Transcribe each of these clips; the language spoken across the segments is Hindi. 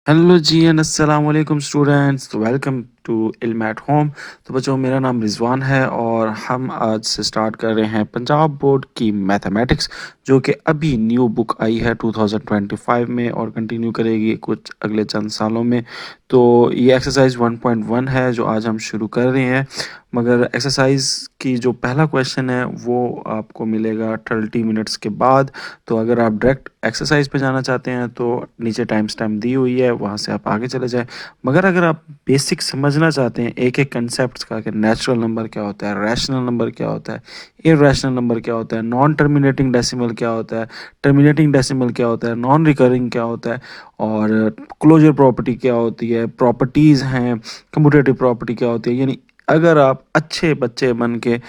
हेलो जी एंड अस्सलाम वालेकुम स्टूडेंट्स, तो वेलकम टू इल्म एट होम। तो बच्चों, मेरा नाम रिजवान है और हम आज से स्टार्ट कर रहे हैं पंजाब बोर्ड की मैथमेटिक्स, जो कि अभी न्यू बुक आई है 2025 में और कंटिन्यू करेगी कुछ अगले चंद सालों में। तो ये एक्सरसाइज 1.1 है जो आज हम शुरू कर रहे हैं। मगर एक्सरसाइज की जो पहला क्वेश्चन है वो आपको मिलेगा 30 मिनट्स के बाद। तो अगर आप डायरेक्ट एक्सरसाइज पे जाना चाहते हैं तो नीचे टाइम स्टैम्प दी हुई है, वहाँ से आप आगे चले जाएं। मगर अगर आप बेसिक समझना चाहते हैं एक एक कंसेप्ट का कि नेचुरल नंबर क्या होता है, रैशनल नंबर क्या होता है, इरैशनल नंबर क्या होता है, नॉन टर्मिनेटिंग डेसिमल क्या होता है, टर्मिनेटिंग डेसिमल क्या होता है, नॉन रिकरिंग क्या होता है, और क्लोजर प्रॉपर्टी क्या होती है, प्रॉपर्टीज़ हैं, कम्यूटेटिव प्रॉपर्टी क्या होती है, यानी अगर आप अच्छे बच्चे बन के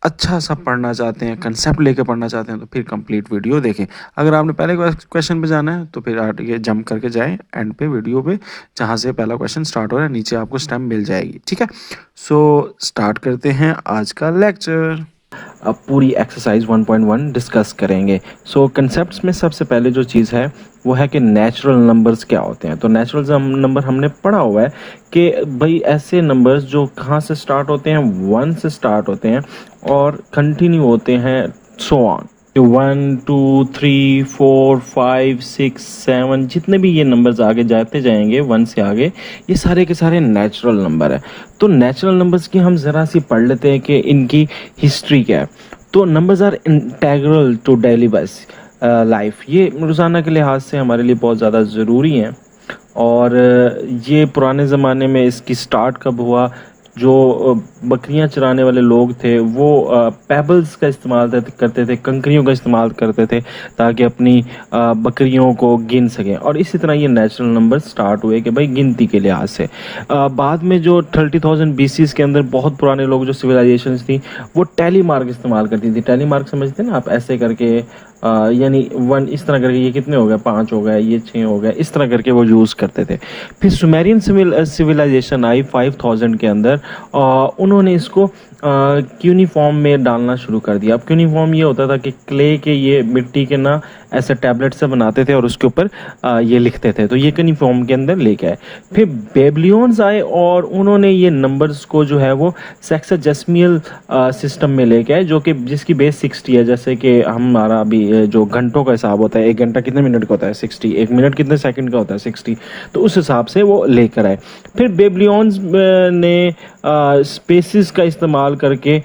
अच्छा सा पढ़ना चाहते हैं, कंसेप्ट लेके पढ़ना चाहते हैं, तो फिर कंप्लीट वीडियो देखें। अगर आपने पहले क्वेश्चन पे जाना है तो फिर आप ये जंप करके जाएं एंड पे वीडियो पे, जहाँ से पहला क्वेश्चन स्टार्ट हो रहा है नीचे आपको स्टैम्प मिल जाएगी। ठीक है, सो स्टार्ट करते हैं आज का लेक्चर। अब पूरी एक्सरसाइज 1.1 डिस्कस करेंगे। सो कंसेप्ट्स में सबसे पहले जो चीज़ है वो है कि नेचुरल नंबर्स क्या होते हैं। तो नेचुरल नंबर हमने पढ़ा हुआ है कि भाई ऐसे नंबर्स जो कहाँ से स्टार्ट होते हैं, 1 से स्टार्ट होते हैं और कंटिन्यू होते हैं सो ऑन। 1 2 3 4 5 6 7 जितने भी ये नंबर्स आगे जाते जाएंगे 1 से आगे, ये सारे के सारे नेचुरल नंबर है। तो नेचुरल नंबर्स की हम ज़रा सी पढ़ लेते हैं कि इनकी हिस्ट्री क्या है। तो numbers are integral to daily बस लाइफ, ये रोज़ाना के लिहाज से हमारे लिए बहुत ज़्यादा ज़रूरी हैं। और ये पुराने ज़माने में इसकी स्टार्ट कब हुआ, जो बकरियां चराने वाले लोग थे वो पेबल्स का इस्तेमाल करते थे, कंकरियों का इस्तेमाल करते थे ताकि अपनी बकरियों को गिन सकें। और इसी तरह ये नेचुरल नंबर स्टार्ट हुए कि भाई गिनती के लिहाज से। बाद में जो 30,000 BC के अंदर बहुत पुराने लोग, जो सिविलाइजेशंस थी, वो टैली मार्क इस्तेमाल करती थी। टैली मार्क समझते हैं ना आप, ऐसे करके यानी 1 इस तरह करके, ये कितने हो गए, 5 हो गए, ये 6 हो गए, इस तरह करके वो यूज़ करते थे। फिर सुमेरियन सिविलाइजेशन आई 5000 के अंदर, उन्होंने इसको क्यूनिफॉर्म में डालना शुरू कर दिया। अब क्यूनिफॉर्म ये होता था कि क्ले के, ये मिट्टी के ना ऐसे टैबलेट से बनाते थे और उसके ऊपर ये लिखते थे, तो ये क्यूनिफॉर्म के अंदर लेके आए। फिर बेबलियंस आए और उन्होंने ये नंबर्स को जो है वो सेक्साजेसिमल सिस्टम में लेके आए, जो कि जिसकी बेस 60 है। जैसे कि हमारा अभी जो घंटों का हिसाब होता है, 1 घंटा कितने मिनट का होता है, 60, 1 मिनट कितने सेकंड का होता है, 60। तो उस हिसाब से वो लेकर आए। फिर बेबलियंस ने स्पेसिस का इस्तेमाल करके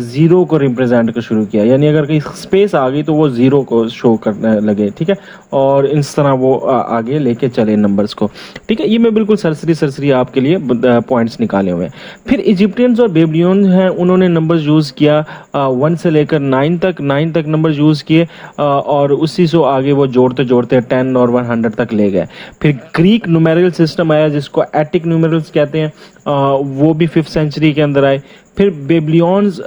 ज़ीरो को रिप्रेजेंट कर शुरू किया, यानी अगर कहीं स्पेस आ गई तो वो ज़ीरो को शो करने लगे। ठीक है, और इस तरह वो आगे लेके चले नंबर्स को। ठीक है, ये मैं बिल्कुल सरसरी सरसरी आपके लिए पॉइंट्स निकाले हुए हैं। फिर इजिप्टियंस और बेबलियंस हैं, उन्होंने नंबर्स यूज़ किया 1 से लेकर 9 तक नंबर्स यूज़ किए, और उसी से आगे वो जोड़ते जोड़ते 10 और 100 तक ले गए। फिर ग्रीक न्यूमेरिकल सिस्टम आया जिसको एटिक न्यूमेरल्स कहते हैं, वो भी 5th सेंचुरी के अंदर आए। फिर बेबलियंस,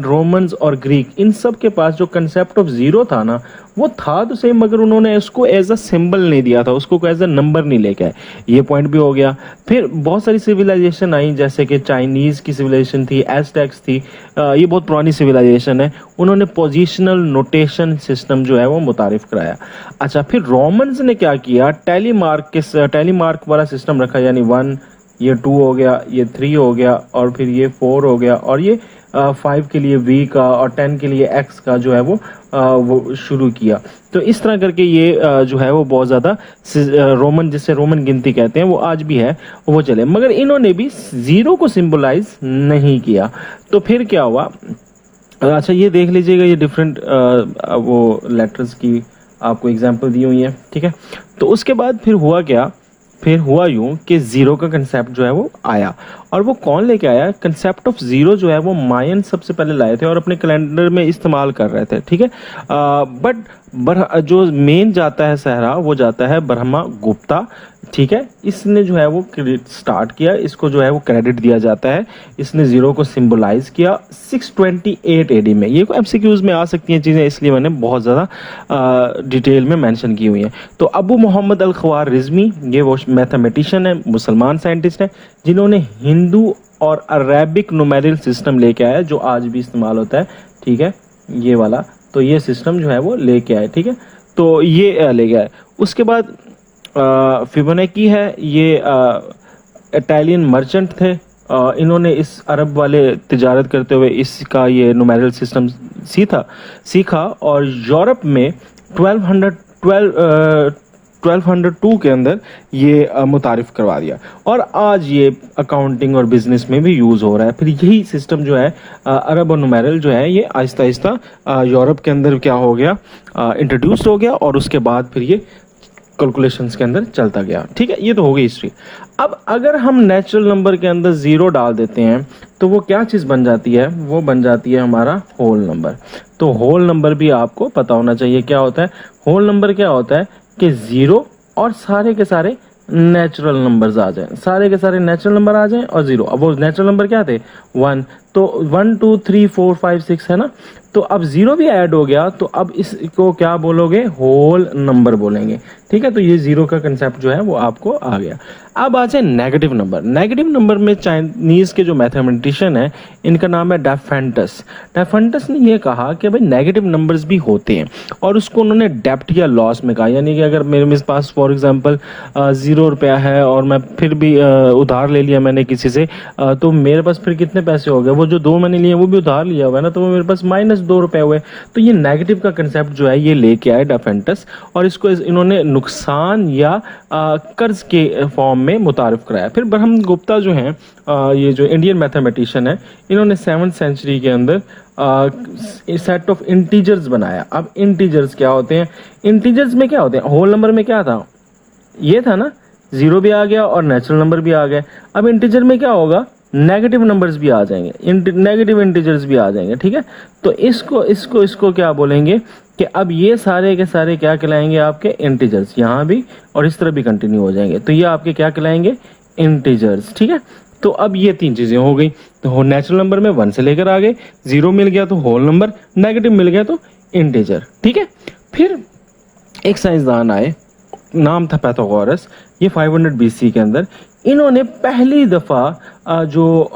रोमन्स और ग्रीक, इन सब के पास जो कंसेप्ट ऑफ ज़ीरो था ना, वो था तो सही, मगर उन्होंने इसको एज अ सिंबल नहीं दिया था, उसको एज अ नंबर नहीं लेके आए। ये पॉइंट भी हो गया। फिर बहुत सारी सिविलाइजेशन आई, जैसे कि चाइनीज़ की सिविलाइजेशन थी, एज़टेक्स थी, ये बहुत पुरानी सिविलाइजेशन है। उन्होंने पोजिशनल नोटेशन सिस्टम जो है वो मुतारिफ कराया। अच्छा, फिर रोमन्स ने क्या किया, टैली मार्क वाला सिस्टम रखा, यानी 1, ये 2 हो गया, ये 3 हो गया, और फिर ये 4 हो गया, और ये 5 के लिए V का और 10 के लिए X का जो है वो शुरू किया। तो इस तरह करके ये जो है वो बहुत ज़्यादा रोमन, जिससे रोमन गिनती कहते हैं, वो आज भी है, वो चले। मगर इन्होंने भी ज़ीरो को सिंबलाइज नहीं किया। तो फिर क्या हुआ, अच्छा ये देख लीजिएगा, ये डिफरेंट वो लेटर्स की आपको एग्जांपल दी हुई है। ठीक है, तो उसके बाद फिर हुआ क्या, फिर हुआ यूँ कि ज़ीरो का कंसेप्ट जो है वो आया। और वो कौन लेके आया, कंसेप्ट ऑफ ज़ीरो जो है वो मायन सबसे पहले लाए थे और अपने कैलेंडर में इस्तेमाल कर रहे थे। ठीक है, बट जो मेन जाता है सहरा, वो जाता है ब्रह्मा गुप्ता। ठीक है, इसने जो है वो स्टार्ट किया, इसको जो है वो क्रेडिट दिया जाता है। इसने ज़ीरो को सिंबलाइज किया 628 AD में। ये MCQs में आ सकती हैं चीज़ें, इसलिए मैंने बहुत ज़्यादा डिटेल में मेंशन की हुई हैं। तो अबू मोहम्मद अल ख्वारिज़मी, ये वो मैथमेटिशियन है, मुसलमान साइंटिस्ट हैं, जिन्होंने हिंदू और अरेबिक न्यूमेरिकल सिस्टम लेके आया, जो आज भी इस्तेमाल होता है। ठीक है, ये वाला, तो ये सिस्टम जो है वो लेके आए। ठीक है, तो ये ले गया है। उसके बाद फिबोनाची है, ये इटालियन मर्चेंट थे। इन्होंने इस अरब वाले तिजारत करते हुए इसका ये न्यूमेरिकल सिस्टम सीखा और यूरोप में 1202 के अंदर ये मुतारिफ करवा दिया और आज ये अकाउंटिंग और बिजनेस में भी यूज़ हो रहा है। फिर यही सिस्टम जो है अरब और नुमेरल जो है ये आहिस्ता आहिस्ता यूरोप के अंदर क्या हो गया, इंट्रोड्यूस्ड हो गया और उसके बाद फिर ये कैलकुलेशंस के अंदर चलता गया। ठीक है, ये तो हो गई हिस्ट्री। अब अगर हम नेचुरल नंबर के अंदर ज़ीरो डाल देते हैं तो वो क्या चीज़ बन जाती है, वो बन जाती है हमारा होल नंबर। तो होल नंबर भी आपको पता होना चाहिए क्या होता है। होल नंबर क्या होता है कि ज़ीरो और सारे के सारे नेचुरल नंबर्स आ जाएं, सारे के सारे नेचुरल नंबर आ जाएं और ज़ीरो। अब वो नेचुरल नंबर क्या थे, 1, तो 1 2 3 4 5 6 है ना। तो अब ज़ीरो भी ऐड हो गया तो अब इसको क्या बोलोगे, होल नंबर बोलेंगे। ठीक है, तो ये ज़ीरो का कंसेप्ट जो है वो आपको आ गया। अब आ जाए नेगेटिव नंबर। नेगेटिव नंबर में चाइनीज़ के जो मैथमेटिशियन है इनका नाम है डाफेंटस। डाफेंटस ने ये कहा कि भाई नेगेटिव नंबर्स भी होते हैं और उसको उन्होंने डेप्ट या लॉस में कहा, यानी कि अगर मेरे पास फॉर एग्जांपल 0 रुपया है और मैं फिर भी उधार ले लिया मैंने किसी से, तो मेरे पास फिर कितने पैसे हो गए, वो जो 2 मैंने लिए वो भी उधार लिया हुआ है ना, तो वो मेरे पास -2 रुपये हुए। तो ये नेगेटिव का कंसेप्ट जो है ये लेके आए डाफेंटस और इसको इन्होंने नुकसान या कर्ज के फॉर्म में मुतारिफ कराया। फिर ब्रह्म गुप्ता जो हैं, ये जो इंडियन मैथमेटिशियन है, इन्होंने 7th सेंचुरी के अंदर सेट ऑफ इंटीजर्स बनाया। अब इंटीजर्स क्या होते हैं, इंटीजर्स में क्या होते हैं, होल नंबर में क्या था, ये था ना, ज़ीरो भी आ गया और नेचुरल नंबर भी आ गए। अब इंटीजर में क्या होगा, नेगेटिव नंबर्स भी आ जाएंगे, नेगेटिव इंटीजर्स भी आ जाएंगे। ठीक है, तो इसको क्या बोलेंगे कि अब ये सारे के सारे क्या कहलाएंगे, आपके इंटीजर्स, यहाँ भी और इस तरह भी कंटिन्यू हो जाएंगे, तो ये आपके क्या कहलाएंगे, इंटीजर्स। ठीक है, तो अब ये 3 चीज़ें हो गई। तो नेचुरल नंबर में 1 से लेकर आ गए, ज़ीरो मिल गया तो होल नंबर, नेगेटिव मिल गया तो इंटीजर। ठीक है, फिर एक साइंसदान आए, नाम था पैथागोरस। ये 500 BC के अंदर इन्होंने पहली दफ़ा जो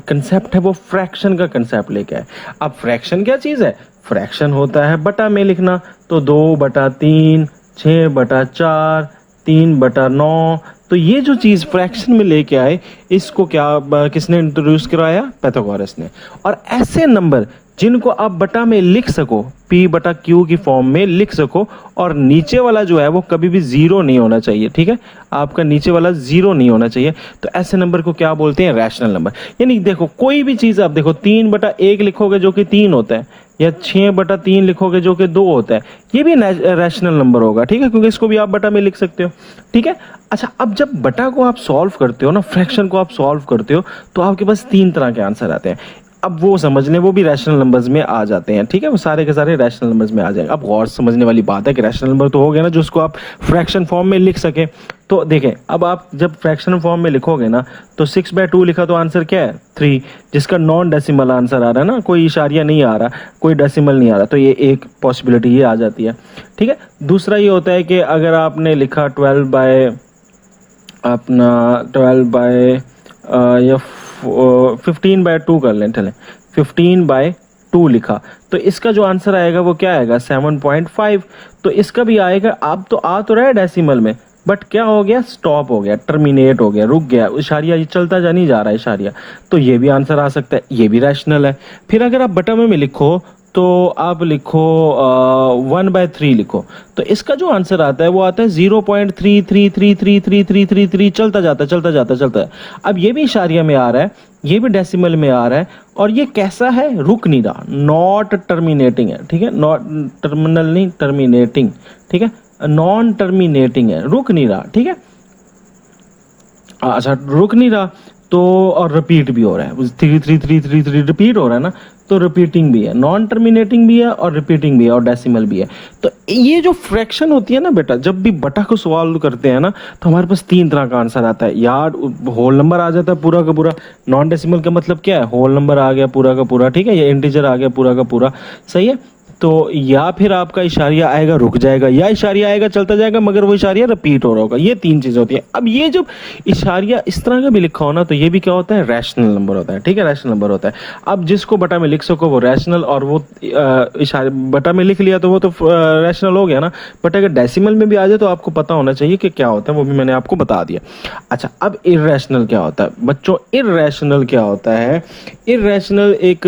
कंसेप्ट है वो फ्रैक्शन का कंसेप्ट लेके आए। अब फ्रैक्शन क्या चीज़ है, फ्रैक्शन होता है बटा में लिखना, तो 2/3, 6/4, 3/9। तो ये जो चीज़ फ्रैक्शन में लेके आए, इसको क्या किसने इंट्रोड्यूस कराया, पैथागोरस ने। और ऐसे नंबर जिनको आप बटा में लिख सको, P/Q की फॉर्म में लिख सको, और नीचे वाला जो है वो कभी भी ज़ीरो नहीं होना चाहिए। ठीक है, आपका नीचे वाला ज़ीरो नहीं होना चाहिए, तो ऐसे नंबर को क्या बोलते हैं, रैशनल नंबर। यानी देखो कोई भी चीज़ आप देखो, 3/1 लिखोगे जो कि 3 होता है, या 6/3 लिखोगे जो कि 2 होता है, ये भी रैशनल नंबर होगा। ठीक है, क्योंकि इसको भी आप बटा में लिख सकते हो। ठीक है, अच्छा, अब जब बटा को आप सॉल्व करते हो ना, फ्रैक्शन को आप सॉल्व करते हो, तो आपके पास 3 तरह के आंसर आते हैं। अब वो समझ लें, वो भी रैशनल नंबर्स में आ जाते हैं। ठीक है, वो सारे के सारे रैशनल नंबर्स में आ जाएंगे। अब गौर समझने वाली बात है कि रैशनल नंबर तो हो गया ना जो उसको आप फ्रैक्शन फॉर्म में लिख सके। तो देखें, अब आप जब फ्रैक्शन फॉर्म में लिखोगे ना, तो 6/2 लिखा तो आंसर क्या है, 3, जिसका नॉन डेसिमल आंसर आ रहा है ना, कोई इशारिया नहीं आ रहा, कोई डेसिमल नहीं आ रहा, तो ये एक पॉसिबिलिटी ये आ जाती है। ठीक है, दूसरा ये होता है कि अगर आपने लिखा 15/2 कर लें, चलें 15/2 लिखा, तो इसका जो आंसर आएगा वो क्या आएगा, 7.5। तो इसका भी आएगा, अब तो आ तो रहा है डेसिमल में, बट क्या हो गया, स्टॉप हो गया, टर्मिनेट हो गया, रुक गया, इशारिया ये चलता जा नहीं जा रहा है इशारिया, तो ये भी आंसर आ सकता है, ये भी रैशनल है। फिर अगर आप बटा में लिखो, तो आप लिखो 1/3 लिखो, तो इसका जो आंसर आता है वो आता है 0.33333333 चलता जाता है। अब ये भी इशारिया में आ रहा है, ये भी डेसिमल में आ रहा है, और ये कैसा है, रुक नहीं रहा, नॉट टर्मिनेटिंग है। ठीक है, नॉट टर्मिनल नहीं, टर्मिनेटिंग। ठीक है, नॉन टर्मिनेटिंग है, रुक नहीं रहा। ठीक है, अच्छा, रुक नहीं रहा तो, और रिपीट भी हो रहा है, 3333 रिपीट हो रहा है ना, तो रिपीटिंग भी है, नॉन टर्मिनेटिंग भी है और रिपीटिंग भी है और डेसिमल भी है। तो ये जो फ्रैक्शन होती है ना बेटा, जब भी बटा को सॉल्व करते हैं ना, तो हमारे पास 3 तरह का आंसर आता है यार। होल नंबर आ जाता है पूरा का पूरा, नॉन डेसिमल का मतलब क्या है, होल नंबर आ गया पूरा का पूरा। ठीक है, ये इंटीजर आ गया पूरा का पूरा, सही है। तो या फिर आपका इशारिया आएगा रुक जाएगा, या इशारिया आएगा चलता जाएगा मगर वो इशारिया रिपीट हो रहा होगा। ये तीन चीज़ें होती है। अब ये जब इशारिया इस तरह का भी लिखा हो ना, तो ये भी क्या होता है, रैशनल नंबर होता है। ठीक है, रैशनल नंबर होता है। अब जिसको बटा में लिख सको वो रैशनल, और वो इशारे बटा में लिख लिया तो वो तो रैशनल हो गया ना। बट अगर डेसिमल में भी आ जाए तो आपको पता होना चाहिए कि क्या होता है, वो भी मैंने आपको बता दिया। अच्छा, अब इर्रेशनल क्या होता है बच्चों? इर्रेशनल क्या होता है? इर्रेशनल एक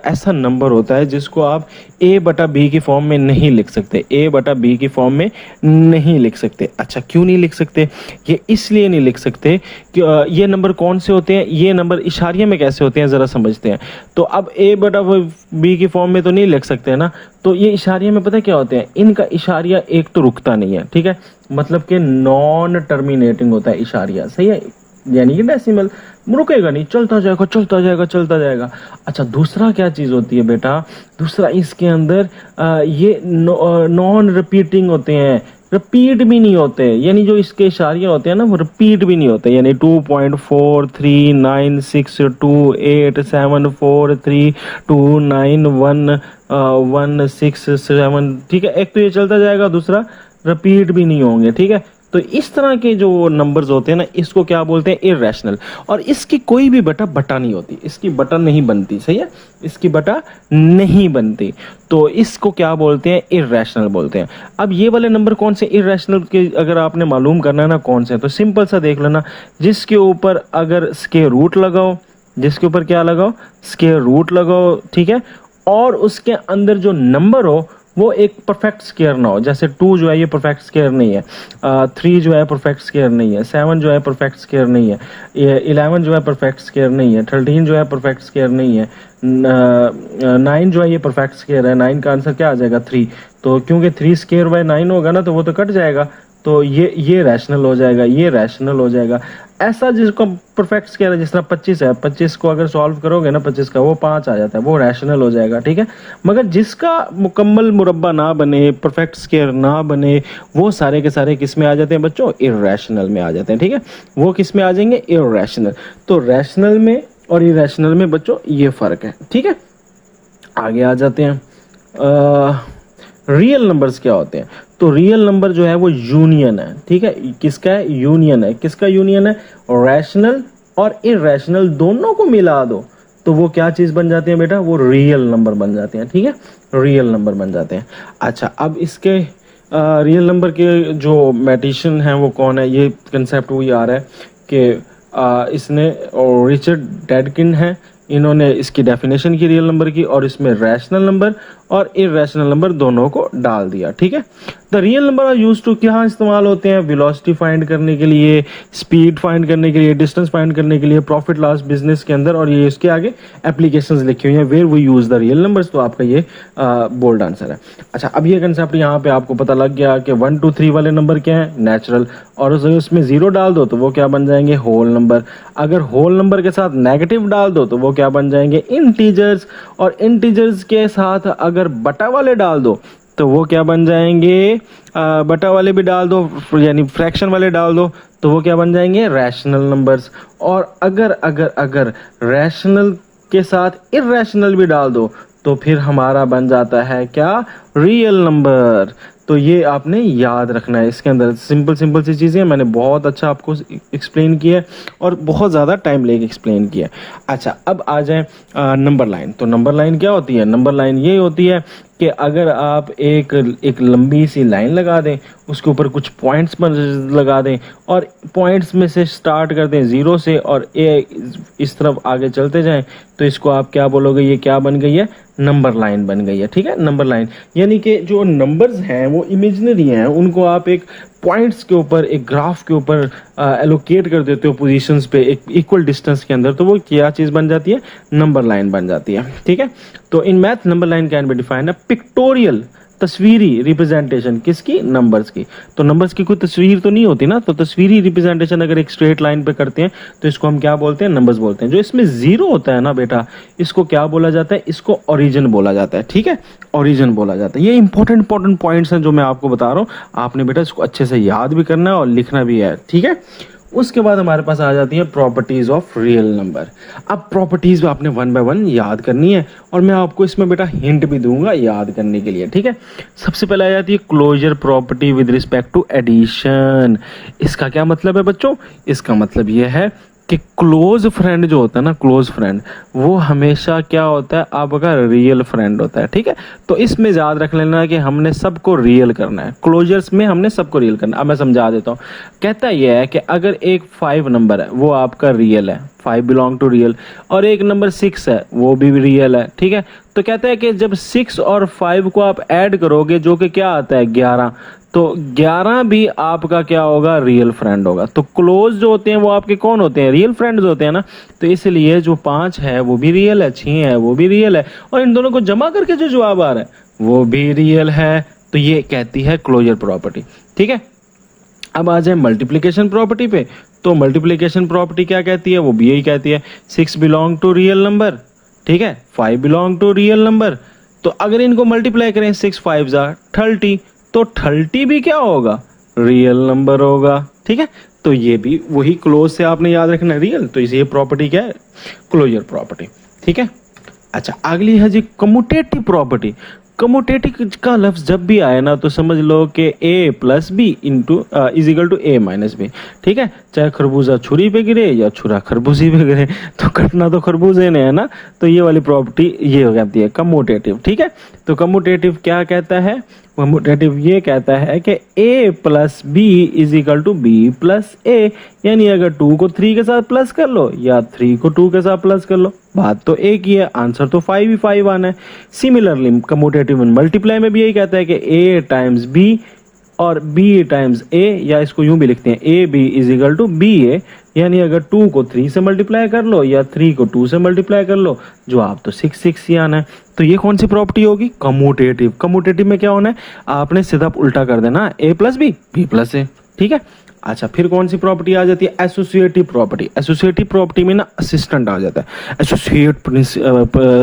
ऐसा नंबर होता है जिसको आप ए बटा बी की फॉर्म में नहीं लिख सकते। ए बटा बी की फॉर्म में नहीं लिख सकते। अच्छा, क्यों नहीं लिख सकते? ये इसलिए नहीं लिख सकते कि ये नंबर कौन से होते हैं, ये नंबर इशारिये में कैसे होते हैं, ज़रा समझते हैं। तो अब ए बटा बी की फॉर्म में तो नहीं लिख सकते ना, तो ये इशारिये में पता क्या होते हैं, इनका इशारिया एक तो रुकता नहीं है। ठीक है, मतलब कि नॉन टर्मिनेटिंग होता है इशारिया, सही है, यानी कि डेसिमल रुकेगा नहीं, चलता जाएगा चलता जाएगा चलता जाएगा। अच्छा, दूसरा क्या चीज़ होती है बेटा? दूसरा इसके अंदर ये नॉन रिपीटिंग होते हैं, रिपीट भी नहीं होते, यानी जो इसके इशारिये होते हैं ना वो रिपीट भी नहीं होते। यानी 2.43962873291116 ठीक है, एक तो ये चलता जाएगा, दूसरा रिपीट भी नहीं होंगे। ठीक है, तो इस तरह के जो नंबर्स होते हैं ना, इसको क्या बोलते हैं, इर्रेशनल। और इसकी कोई भी बटा नहीं होती, इसकी बटा नहीं बनती, सही है, इसकी बटा नहीं बनती, तो इसको क्या बोलते हैं, इर्रेशनल बोलते हैं। अब ये वाले नंबर कौन से इर्रेशनल के अगर आपने मालूम करना है ना कौन से हैं, तो सिंपल सा देख लेना, जिसके ऊपर अगर स्क्वायर रूट लगाओ, जिसके ऊपर क्या लगाओ, स्क्वायर रूट लगाओ, ठीक है, और उसके अंदर जो नंबर हो वो एक परफेक्ट स्क्वायर ना हो। जैसे 2 जो है ये परफेक्ट स्क्वायर नहीं है, 3 जो है परफेक्ट स्क्वायर नहीं है, 7 जो है परफेक्ट स्क्वायर नहीं है, 11 जो है परफेक्ट स्क्वायर नहीं है, 13 जो है परफेक्ट स्क्वायर नहीं है, 9 जो है ये परफेक्ट स्क्वायर है। 9 का आंसर क्या आ जाएगा, 3। तो क्योंकि 3 स्क्वायर बाय 9 होगा ना, तो वो तो कट जाएगा, तो ये रैशनल हो जाएगा, ये रैशनल हो जाएगा। ऐसा जिसको परफेक्ट स्क्वायर है, जिस तरह 25 है, 25 को अगर सॉल्व करोगे ना 25 का, वो 5 आ जाता है, वो रैशनल हो जाएगा। ठीक है, मगर जिसका मुकम्मल मुरब्बा ना बने, परफेक्ट स्क्वायर ना बने, वो सारे के सारे किस में आ जाते हैं बच्चों, इर्रेशनल में आ जाते हैं। ठीक है, वो किस में आ जाएंगे, इर्रेशनल। तो रैशनल में और इर्रेशनल में बच्चों ये फ़र्क है। ठीक है, आगे आ जाते हैं। रियल नंबर्स क्या होते हैं? तो रियल नंबर जो है वो यूनियन है। ठीक है, किसका है, यूनियन है। किसका यूनियन है, रैशनल और इर्रेशनल दोनों को मिला दो तो वो क्या चीज़ बन जाती है बेटा, वो रियल नंबर बन जाते हैं। ठीक है, रियल नंबर बन जाते हैं। अच्छा, अब इसके रियल नंबर के जो मैटिशियन हैं वो कौन है, ये कंसेप्ट वही आ रहा है कि इसने रिचर्ड डैडकिन है, इन्होंने इसकी डेफिनेशन की रियल नंबर की, और इसमें रैशनल नंबर और इर्रेशनल नंबर दोनों को डाल दिया। ठीक है, the real number are used to क्या इस्तेमाल होते हैं, वेलोसिटी फाइंड करने के लिए, स्पीड फाइंड करने के लिए, डिस्टेंस फाइंड करने के लिए, प्रॉफिट लॉस बिजनेस के अंदर, और ये इसके आगे एप्लीकेशंस लिखी हुई हैं where we use the real numbers. तो आपका ये बोल्ड आंसर है। अच्छा, अब ये कंसेप्ट यहाँ पे आपको पता लग गया कि 1 2 3 वाले नंबर क्या है, नेचुरल, और उसमें 0 डाल दो तो वो क्या बन जाएंगे, होल नंबर। अगर होल नंबर के साथ नेगेटिव डाल दो तो वो क्या बन जाएंगे, इंटीजर्स, और इंटीजर्स के साथ अगर बटा वाले डाल दो तो वो क्या बन जाएंगे, बटा वाले भी डाल दो यानी फ्रैक्शन वाले डाल दो तो वो क्या बन जाएंगे, रैशनल नंबर्स। और अगर अगर अगर रैशनल के साथ इर्रेशनल भी डाल दो तो फिर हमारा बन जाता है क्या, रियल नंबर। तो ये आपने याद रखना है। इसके अंदर सिंपल सिंपल सी चीज़ें मैंने बहुत अच्छा आपको एक्सप्लेन किया है और बहुत ज़्यादा टाइम लेके एक्सप्लेन किया है। अच्छा, अब आ जाए नंबर लाइन। तो नंबर लाइन क्या होती है, नंबर लाइन ये होती है कि अगर आप एक लंबी सी लाइन लगा दें, उसके ऊपर कुछ पॉइंट्स लगा दें, और पॉइंट्स में से स्टार्ट कर दें 0 से, और इस तरफ आगे चलते जाएं, तो इसको आप क्या बोलोगे, ये क्या बन गई है, नंबर लाइन बन गई है। ठीक है, नंबर लाइन यानी कि जो नंबर्स हैं वो इमेजिनरी हैं, उनको आप एक पॉइंट्स के ऊपर, एक ग्राफ के ऊपर एलोकेट कर देते हो पोजीशंस पे एक इक्वल डिस्टेंस के अंदर, तो वो क्या चीज़ बन जाती है, नंबर लाइन बन जाती है। ठीक है, तो in math number line can be defined pictorial, तस्वीरी रिप्रेजेंटेशन किसकी, नंबर्स की। तो नंबर्स की कोई तस्वीर तो नहीं होती ना, तो तस्वीरी रिप्रेजेंटेशन अगर एक स्ट्रेट लाइन पे करते हैं तो इसको हम क्या बोलते हैं, नंबर्स बोलते हैं। जो इसमें 0 होता है ना बेटा, इसको क्या बोला जाता है, इसको ओरिजिन बोला जाता है। ठीक है, ओरिजिन बोला जाता है। ये इंपॉर्टेंट पॉइंट्स हैं जो मैं आपको बता रहा हूँ, आपने बेटा इसको अच्छे से याद भी करना है और लिखना भी है। ठीक है, उसके बाद हमारे पास आ जाती है प्रॉपर्टीज ऑफ रियल नंबर। अब प्रॉपर्टीज आपने वन बाय वन याद करनी है और मैं आपको इसमें बेटा हिंट भी दूंगा याद करने के लिए, ठीक है। सबसे पहले आ जाती है closure property with respect to addition. इसका क्या मतलब है बच्चों? इसका मतलब यह है कि क्लोज फ्रेंड जो होता है ना, क्लोज फ्रेंड, वो हमेशा क्या होता है, आपका रियल फ्रेंड होता है, ठीक है। तो इसमें याद रख लेना कि हमने सबको रियल करना है, क्लोजर्स में हमने सबको रियल करना है। अब मैं समझा देता हूँ। कहता यह है कि अगर एक 5 नंबर है वो आपका रियल है, 5 बिलोंग टू रियल, और एक नंबर 6 है वो भी रियल है, ठीक है। तो कहता है कि जब 6 और 5 को आप ऐड करोगे जो कि क्या आता है 11, तो 11 भी आपका क्या होगा, रियल फ्रेंड होगा। तो क्लोज जो होते हैं वो आपके कौन होते हैं, रियल फ्रेंड्स होते हैं ना। तो इसलिए जो 5 है वो भी रियल है, 6 है वो भी रियल है, और इन दोनों को जमा करके जो जवाब आ रहा है वो भी रियल है। तो ये कहती है क्लोजर प्रॉपर्टी, ठीक है। अब आ जाए मल्टीप्लिकेशन प्रॉपर्टी पे। तो मल्टीप्लिकेशन प्रॉपर्टी क्या कहती है, वो भी यही कहती है 6 बिलोंग टू रियल नंबर, ठीक है, 5 बिलोंग टू रियल नंबर। तो अगर इनको मल्टीप्लाई करें 6 5 जा 30, तो 30 भी क्या होगा, रियल नंबर होगा, ठीक है। तो ये भी वही क्लोज से आपने याद रखना है, रियल। तो इसे प्रॉपर्टी क्या है, क्लोजर प्रॉपर्टी, ठीक है। अच्छा, अगली है जी कम्यूटेटिव प्रॉपर्टी। कम्यूटेटिव का लफ्ज जब भी आए ना तो समझ लो कि a plus b into is equal to a minus b, ठीक है। चाहे खरबूजा छुरी पे गिरे या छुरा खरबूजी पे गिरे, तो कटना तो खरबूजे ने है ना। तो ये वाली प्रॉपर्टी ये हो जाती है कम्यूटेटिव, ठीक है। तो कम्यूटेटिव क्या कहता है, कम्यूटेटिव ये कहता है कि a plus B is equal to B plus A, यानी अगर 2 को 3 के साथ प्लस कर लो या 3 को 2 के साथ प्लस कर लो, बात तो एक ही है, आंसर तो 5 ही 5 आना है। सिमिलरली कम्यूटेटिव मल्टीप्लाई में भी यही कहता है कि a टाइम्स b और b टाइम्स a, या इसको यूं भी लिखते हैं A B is equal to B A, यानी अगर 2 को 3 से मल्टीप्लाई कर लो या 3 को 2 से मल्टीप्लाई कर लो, जवाब तो 6 6 ही आना है। तो ये कौन सी प्रॉपर्टी होगी, कम्यूटेटिव। कम्यूटेटिव में क्या होना है, आपने सीधा उल्टा कर देना, a plus B B plus A, ठीक है। अच्छा, फिर कौन सी प्रॉपर्टी आ जाती है, एसोसिएटिव प्रॉपर्टी। एसोसिएटिव प्रॉपर्टी में ना असिस्टेंट आ जाता है, एसोसिएट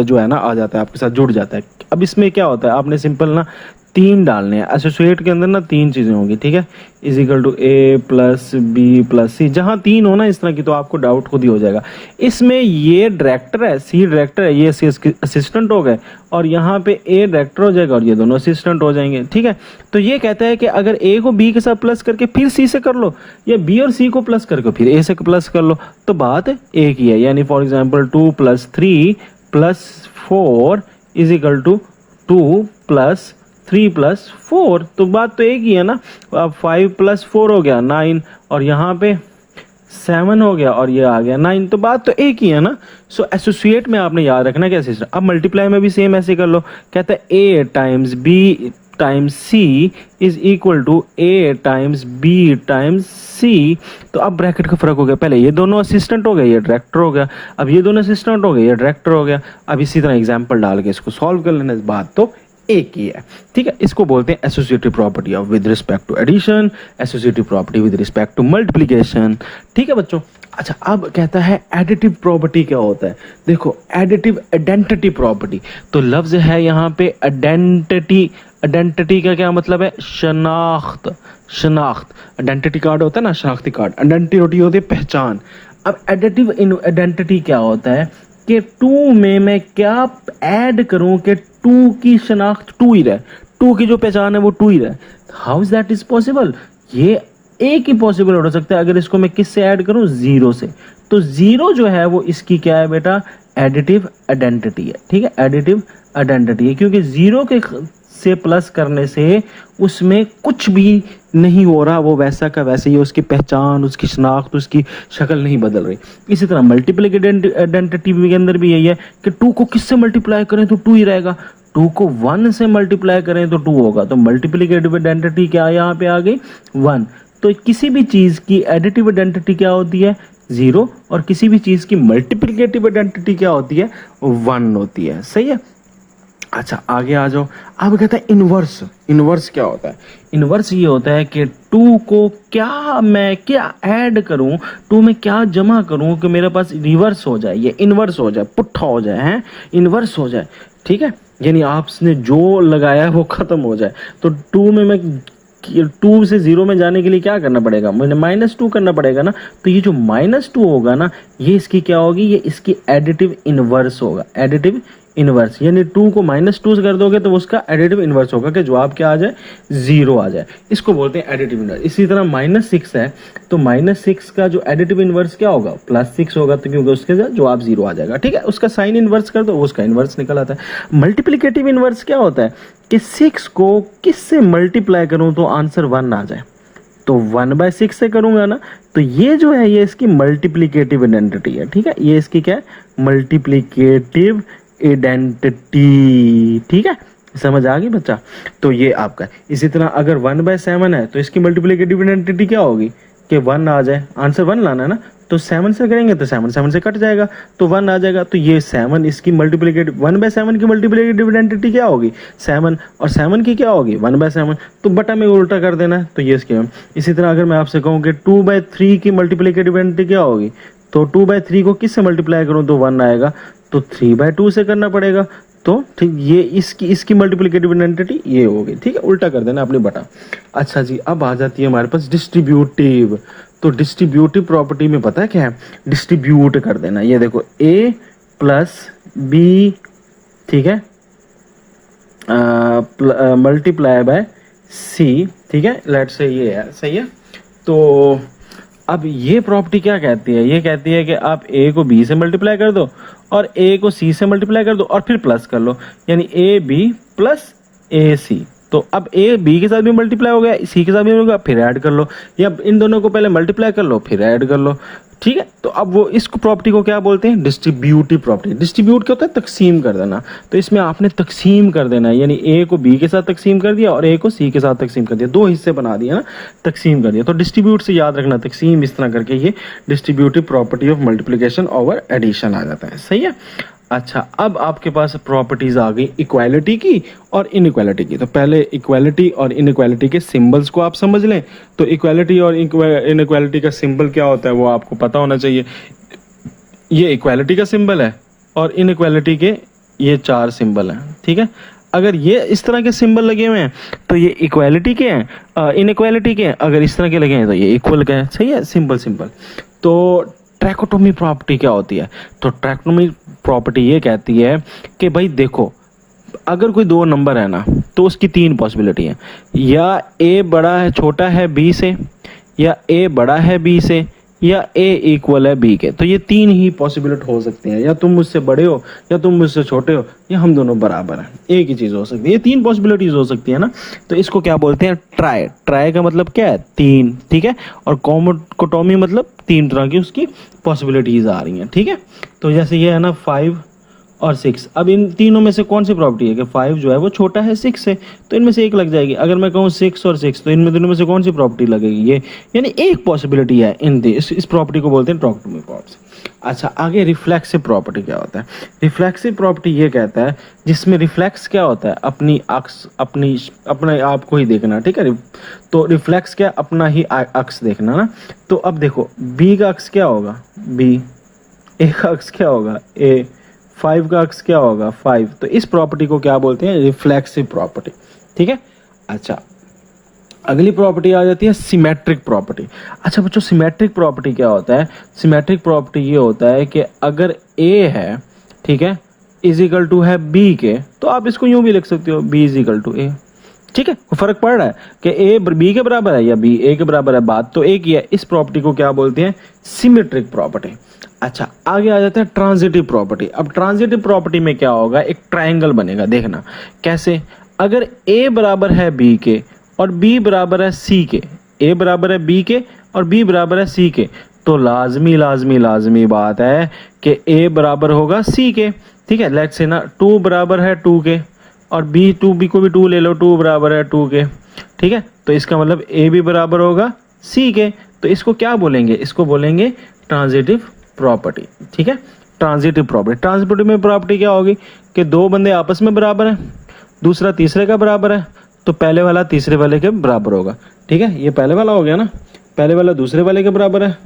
जो है ना आ जाता है, आपके साथ जुड़ जाता है। अब इसमें क्या होता है, आपने सिंपल ना 3 डालने हैं। एसोसिएट के अंदर ना 3 चीजें होंगी, ठीक है, is equal to A plus B plus C. जहां 3 हो ना इस तरह की, तो आपको डाउट खुद ही हो जाएगा। इसमें ये डायरेक्टर है, सी डायरेक्टर है, ये असिस्टेंट हो गए, और यहाँ पे ए डायरेक्टर हो जाएगा और ये दोनों असिस्टेंट हो जाएंगे, ठीक है। तो ये कहता है कि अगर ए को बी के साथ प्लस करके फिर सी से कर लो, या बी और सी को प्लस करके फिर ए से प्लस कर लो, तो बात एक ही है। यानी for example 2 plus 3 plus 4 is equal to 2 plus 3 plus 4, तो बात तो एक ही है ना। अब 5 प्लस 4 हो गया 9, और यहाँ पे 7 हो गया और ये आ गया 9, तो बात तो एक ही है ना। सो एसोसिएट में आपने याद रखना क्या सिस्टम। अब मल्टीप्लाई में भी सेम ऐसे कर लो, कहता है A times B times C is equal to A times B times C. तो अब ब्रैकेट का फर्क हो गया, पहले ये दोनों असिस्टेंट हो गए, ये डायरेक्टर हो गया, अब ये दोनों असिस्टेंट हो गए, ये डायरेक्टर हो गया। अब इसी तरह एग्जाम्पल डाल के इसको सॉल्व कर लेना, इस बात तो एक ही है, ठीक है। इसको बोलते हैं associative property of with respect to addition, associative property with respect to multiplication, ठीक है बच्चों। अच्छा, अब कहता है एडिटिव प्रॉपर्टी क्या होता है। देखो, एडिटिव आइडेंटिटी प्रॉपर्टी, तो लफ्ज है यहाँ पे आइडेंटिटी। आइडेंटिटी का क्या मतलब है, शनाख्त। शनाख्त, आइडेंटिटी कार्ड होता है ना, शनाख्ती कार्ड। आइडेंटिटी होती है पहचान। अब एडिटिव आइडेंटिटी क्या होता है कि 2 में मैं क्या ऐड करूं कि 2 की शनाख्त 2 ही रहे, 2 की जो पहचान है वो 2 ही रहे। How is that is possible, ये एक ही पॉसिबल हो सकता है अगर इसको मैं किससे ऐड करूं, 0 से। तो 0 जो है वो इसकी क्या है बेटा, एडिटिव आइडेंटिटी है, ठीक है, एडिटिव आइडेंटिटी है, क्योंकि 0 के से प्लस करने से उसमें कुछ भी नहीं हो रहा, वो वैसा का वैसे ही, उसकी पहचान, उसकी शनाख्त, उसकी शक्ल नहीं बदल रही। इसी तरह मल्टीप्लिकेटिव आइडेंटिटी के अंदर भी यही है कि 2 को किससे मल्टीप्लाई करें तो 2 ही रहेगा, 2 को 1 से मल्टीप्लाई करें तो 2 होगा। तो मल्टीप्लिकेटिव आइडेंटिटी क्या यहाँ पे आ गई, 1। तो किसी भी चीज़ की एडिटिव आइडेंटिटी क्या होती है, 0, और किसी भी चीज़ की मल्टीप्लिकेटिव आइडेंटिटी क्या होती है, 1 होती है, सही है। अच्छा, आगे आ जाओ। अब कहता है इनवर्स। इनवर्स क्या होता है, इनवर्स ये होता है कि 2 को मैं क्या ऐड करूं, 2 में क्या जमा करूं कि मेरे पास रिवर्स हो जाए, ये इनवर्स हो जाए, पुट्ठा हो जाए, हैं, इनवर्स हो जाए, ठीक है। यानी आपने जो लगाया है वो खत्म हो जाए। तो 2 में मैं टू से जीरो में जाने के लिए क्या करना पड़ेगा, मुझे -2 करना पड़ेगा ना। तो ये जो -2 होगा ना, ये इसकी क्या होगी, ये इसकी एडिटिव इनवर्स होगा, एडिटिव इनवर्स। यानी 2 को -2 से कर दोगे तो उसका एडिटिव इनवर्स होगा कि जवाब क्या आ जाए, 0 आ जाए। इसको बोलते हैं एडिटिव इनवर्स। इसी तरह -6 है तो -6 का जो एडिटिव इनवर्स क्या होगा, +6 होगा, तो क्योंकि उसके साथ जवाब 0 आ जाएगा। ठीक है, उसका साइन इनवर्स कर दो, उसका इनवर्स निकल आता है। मल्टीप्लिकेटिव इनवर्स क्या होता है कि 6 को किससे मल्टीप्लाई करूं तो आंसर 1 आ जाए। तो 1/6 से करूंगा ना, तो ये जो है ये इसकी मल्टीप्लिकेटिव आइडेंटिटी है। ठीक है, ये इसकी क्या है, मल्टीप्लिकेटिव आइडेंटिटी। ठीक है, समझ आ गई बच्चा। तो ये आपका है। इसी तरह अगर 1/7 है तो इसकी मल्टीप्लिकेटिव आइडेंटिटी क्या होगी कि 1 आ जाए, आंसर 1 लाना है ना, तो 7 से करेंगे तो 7 से कट जाएगा तो 1 आ जाएगा। तो ये 7 इसकी मल्टीप्लिकेटिव 1/7 की मल्टीप्लिकेटिव आइडेंटिटी क्या होगी, 7, और 7 की क्या होगी 1/7, तो बटा में उल्टा कर देना है, तो ये इसके। इसी तरह अगर मैं आपसे कहूँ कि 2/3 की मल्टीप्लिकेटिव आइडेंटिटी क्या होगी, तो 2/3 को किससे मल्टीप्लाई करूँ तो 1 आएगा, तो 3/2 से करना पड़ेगा। तो ठीक, ये इसकी मल्टीप्लिकेटिव आइडेंटिटी ये होगी। ठीक है, उल्टा कर देना अपनी बटा। अच्छा जी, अब आ जाती है हमारे पास डिस्ट्रीब्यूटिव। तो डिस्ट्रीब्यूटिव प्रॉपर्टी में पता है क्या है, डिस्ट्रीब्यूट कर देना। ये देखो a + b, ठीक है, मल्टीप्लाई बाय c। ठीक है, लेट से ये है, सही है। तो अब ये प्रॉपर्टी क्या कहती है, ये कहती है कि आप a को b से मल्टीप्लाई कर दो और a को c से मल्टीप्लाई कर दो और फिर प्लस कर लो, यानी ab + ac। तो अब a b के साथ भी मल्टीप्लाई हो गया, c के साथ भी होगा, फिर ऐड कर लो, या इन दोनों को पहले मल्टीप्लाई कर लो फिर ऐड कर लो। ठीक है, तो अब वो इस प्रॉपर्टी को क्या बोलते हैं, डिस्ट्रीब्यूटिव प्रॉपर्टी। डिस्ट्रीब्यूट क्या होता है, तकसीम कर देना। तो इसमें आपने तकसीम कर देना है, यानी a को b के साथ तकसीम कर दिया और a को c के साथ तकसीम कर दिया, दो हिस्से बना दिया ना, तकसीम कर दिया। तो डिस्ट्रीब्यूट से याद रखना, तकसीम इस तरह करके ये distributive property of multiplication over addition आ जाता है। सही है। अच्छा, अब आपके पास प्रॉपर्टीज आ गई इक्वालिटी की और इनइक्वालिटी की। तो पहले इक्वालिटी और इनइक्वालिटी के सिंबल्स को आप समझ लें। तो इक्वालिटी और इनइक्वालिटी का सिंबल क्या होता है वो आपको पता होना चाहिए। ये इक्वालिटी का सिंबल है और इनइक्वालिटी के ये 4 सिंबल हैं। ठीक है, अगर ये इस तरह के सिंबल लगे हुए हैं तो ये इक्वालिटी के हैं, इनइक्वालिटी के हैं। अगर इस तरह के लगे हैं तो ये इक्वल के हैं। सही है, सिंपल सिंपल। तो ट्रैकोटोमी प्रॉपर्टी क्या होती है, तो ट्रैकोटोमी प्रॉपर्टी ये कहती है कि भाई देखो, अगर कोई दो नंबर है ना तो उसकी 3 पॉसिबिलिटी है, या a बड़ा है छोटा है b से, या a बड़ा है b से, या a इक्वल है b के। तो ये 3 ही पॉसिबिलिटी हो सकती हैं, या तुम मुझसे बड़े हो या तुम मुझसे छोटे हो या हम दोनों बराबर हैं, एक ही चीज़ हो सकती है। ये 3 पॉसिबिलिटीज हो सकती है ना, तो इसको क्या बोलते हैं, ट्राई। ट्राई का मतलब क्या है, 3। ठीक है, और कोटोमी मतलब 3 तरह की उसकी पॉसिबिलिटीज आ रही हैं। ठीक है, तो जैसे ये है ना 5 और 6। अब इन तीनों में से कौन सी प्रॉपर्टी है कि 5 जो है वो छोटा है 6 से, तो इनमें से एक लग जाएगी। अगर मैं कहूँ 6 और 6, तो इनमें दोनों में से कौन सी प्रॉपर्टी लगेगी, ये, यानी एक पॉसिबिलिटी है इस प्रॉपर्टी को बोलते हैं ट्रैकोटोमी प्रॉपर्टी। अच्छा, आगे रिफ्लेक्सिव प्रॉपर्टी क्या होता है। रिफ्लेक्सिव प्रॉपर्टी ये कहता है जिसमें रिफ्लेक्स क्या होता है, अपनी अक्स, अपने आप को ही देखना। ठीक है, तो रिफ्लेक्स क्या, अपना ही अक्स देखना ना। तो अब देखो बी का अक्स क्या होगा, बी, ए का अक्स क्या होगा, ए, 5 का अक्स क्या होगा, 5। तो इस प्रॉपर्टी को क्या बोलते हैं, रिफ्लेक्सिव प्रॉपर्टी। ठीक है। अच्छा, अगली प्रॉपर्टी आ जाती है सिमेट्रिक प्रॉपर्टी। अच्छा बच्चों, सिमेट्रिक प्रॉपर्टी क्या होता है, सिमेट्रिक प्रॉपर्टी ये होता है कि अगर a है, ठीक है, इजिकल टू है b के, तो आप इसको यूं भी लिख सकते हो, b इजिकल टू a। ठीक है, फर्क पड़ रहा है कि a b के बराबर है या b a के बराबर है, बात तो एक ही है। इस प्रॉपर्टी को क्या बोलते हैं, सिमेट्रिक प्रॉपर्टी। अच्छा, आगे आ जाता है ट्रांजिटिव प्रॉपर्टी। अब ट्रांजिटिव प्रॉपर्टी में क्या होगा, एक ट्रायंगल बनेगा, देखना कैसे। अगर a बराबर है b के और b बराबर है c के, a बराबर है b के और b बराबर है c के, तो लाजमी बात है कि a बराबर होगा c के। ठीक है, लेट्स से ना 2 बराबर है 2 के और b को भी 2 ले लो, 2 बराबर है 2 के। ठीक है, तो इसका मतलब a भी बराबर होगा c के। तो इसको क्या बोलेंगे, इसको बोलेंगे ट्रांजिटिव प्रॉपर्टी। ठीक है, ट्रांजिटिव प्रॉपर्टी। ट्रांजिटिव में प्रॉपर्टी क्या होगी कि दो बंदे आपस में बराबर हैं, दूसरा तीसरे का बराबर है, तो पहले वाला तीसरे वाले के बराबर होगा। ठीक है, ये पहले वाला हो गया ना, पहले वाला दूसरे वाले के बराबर है,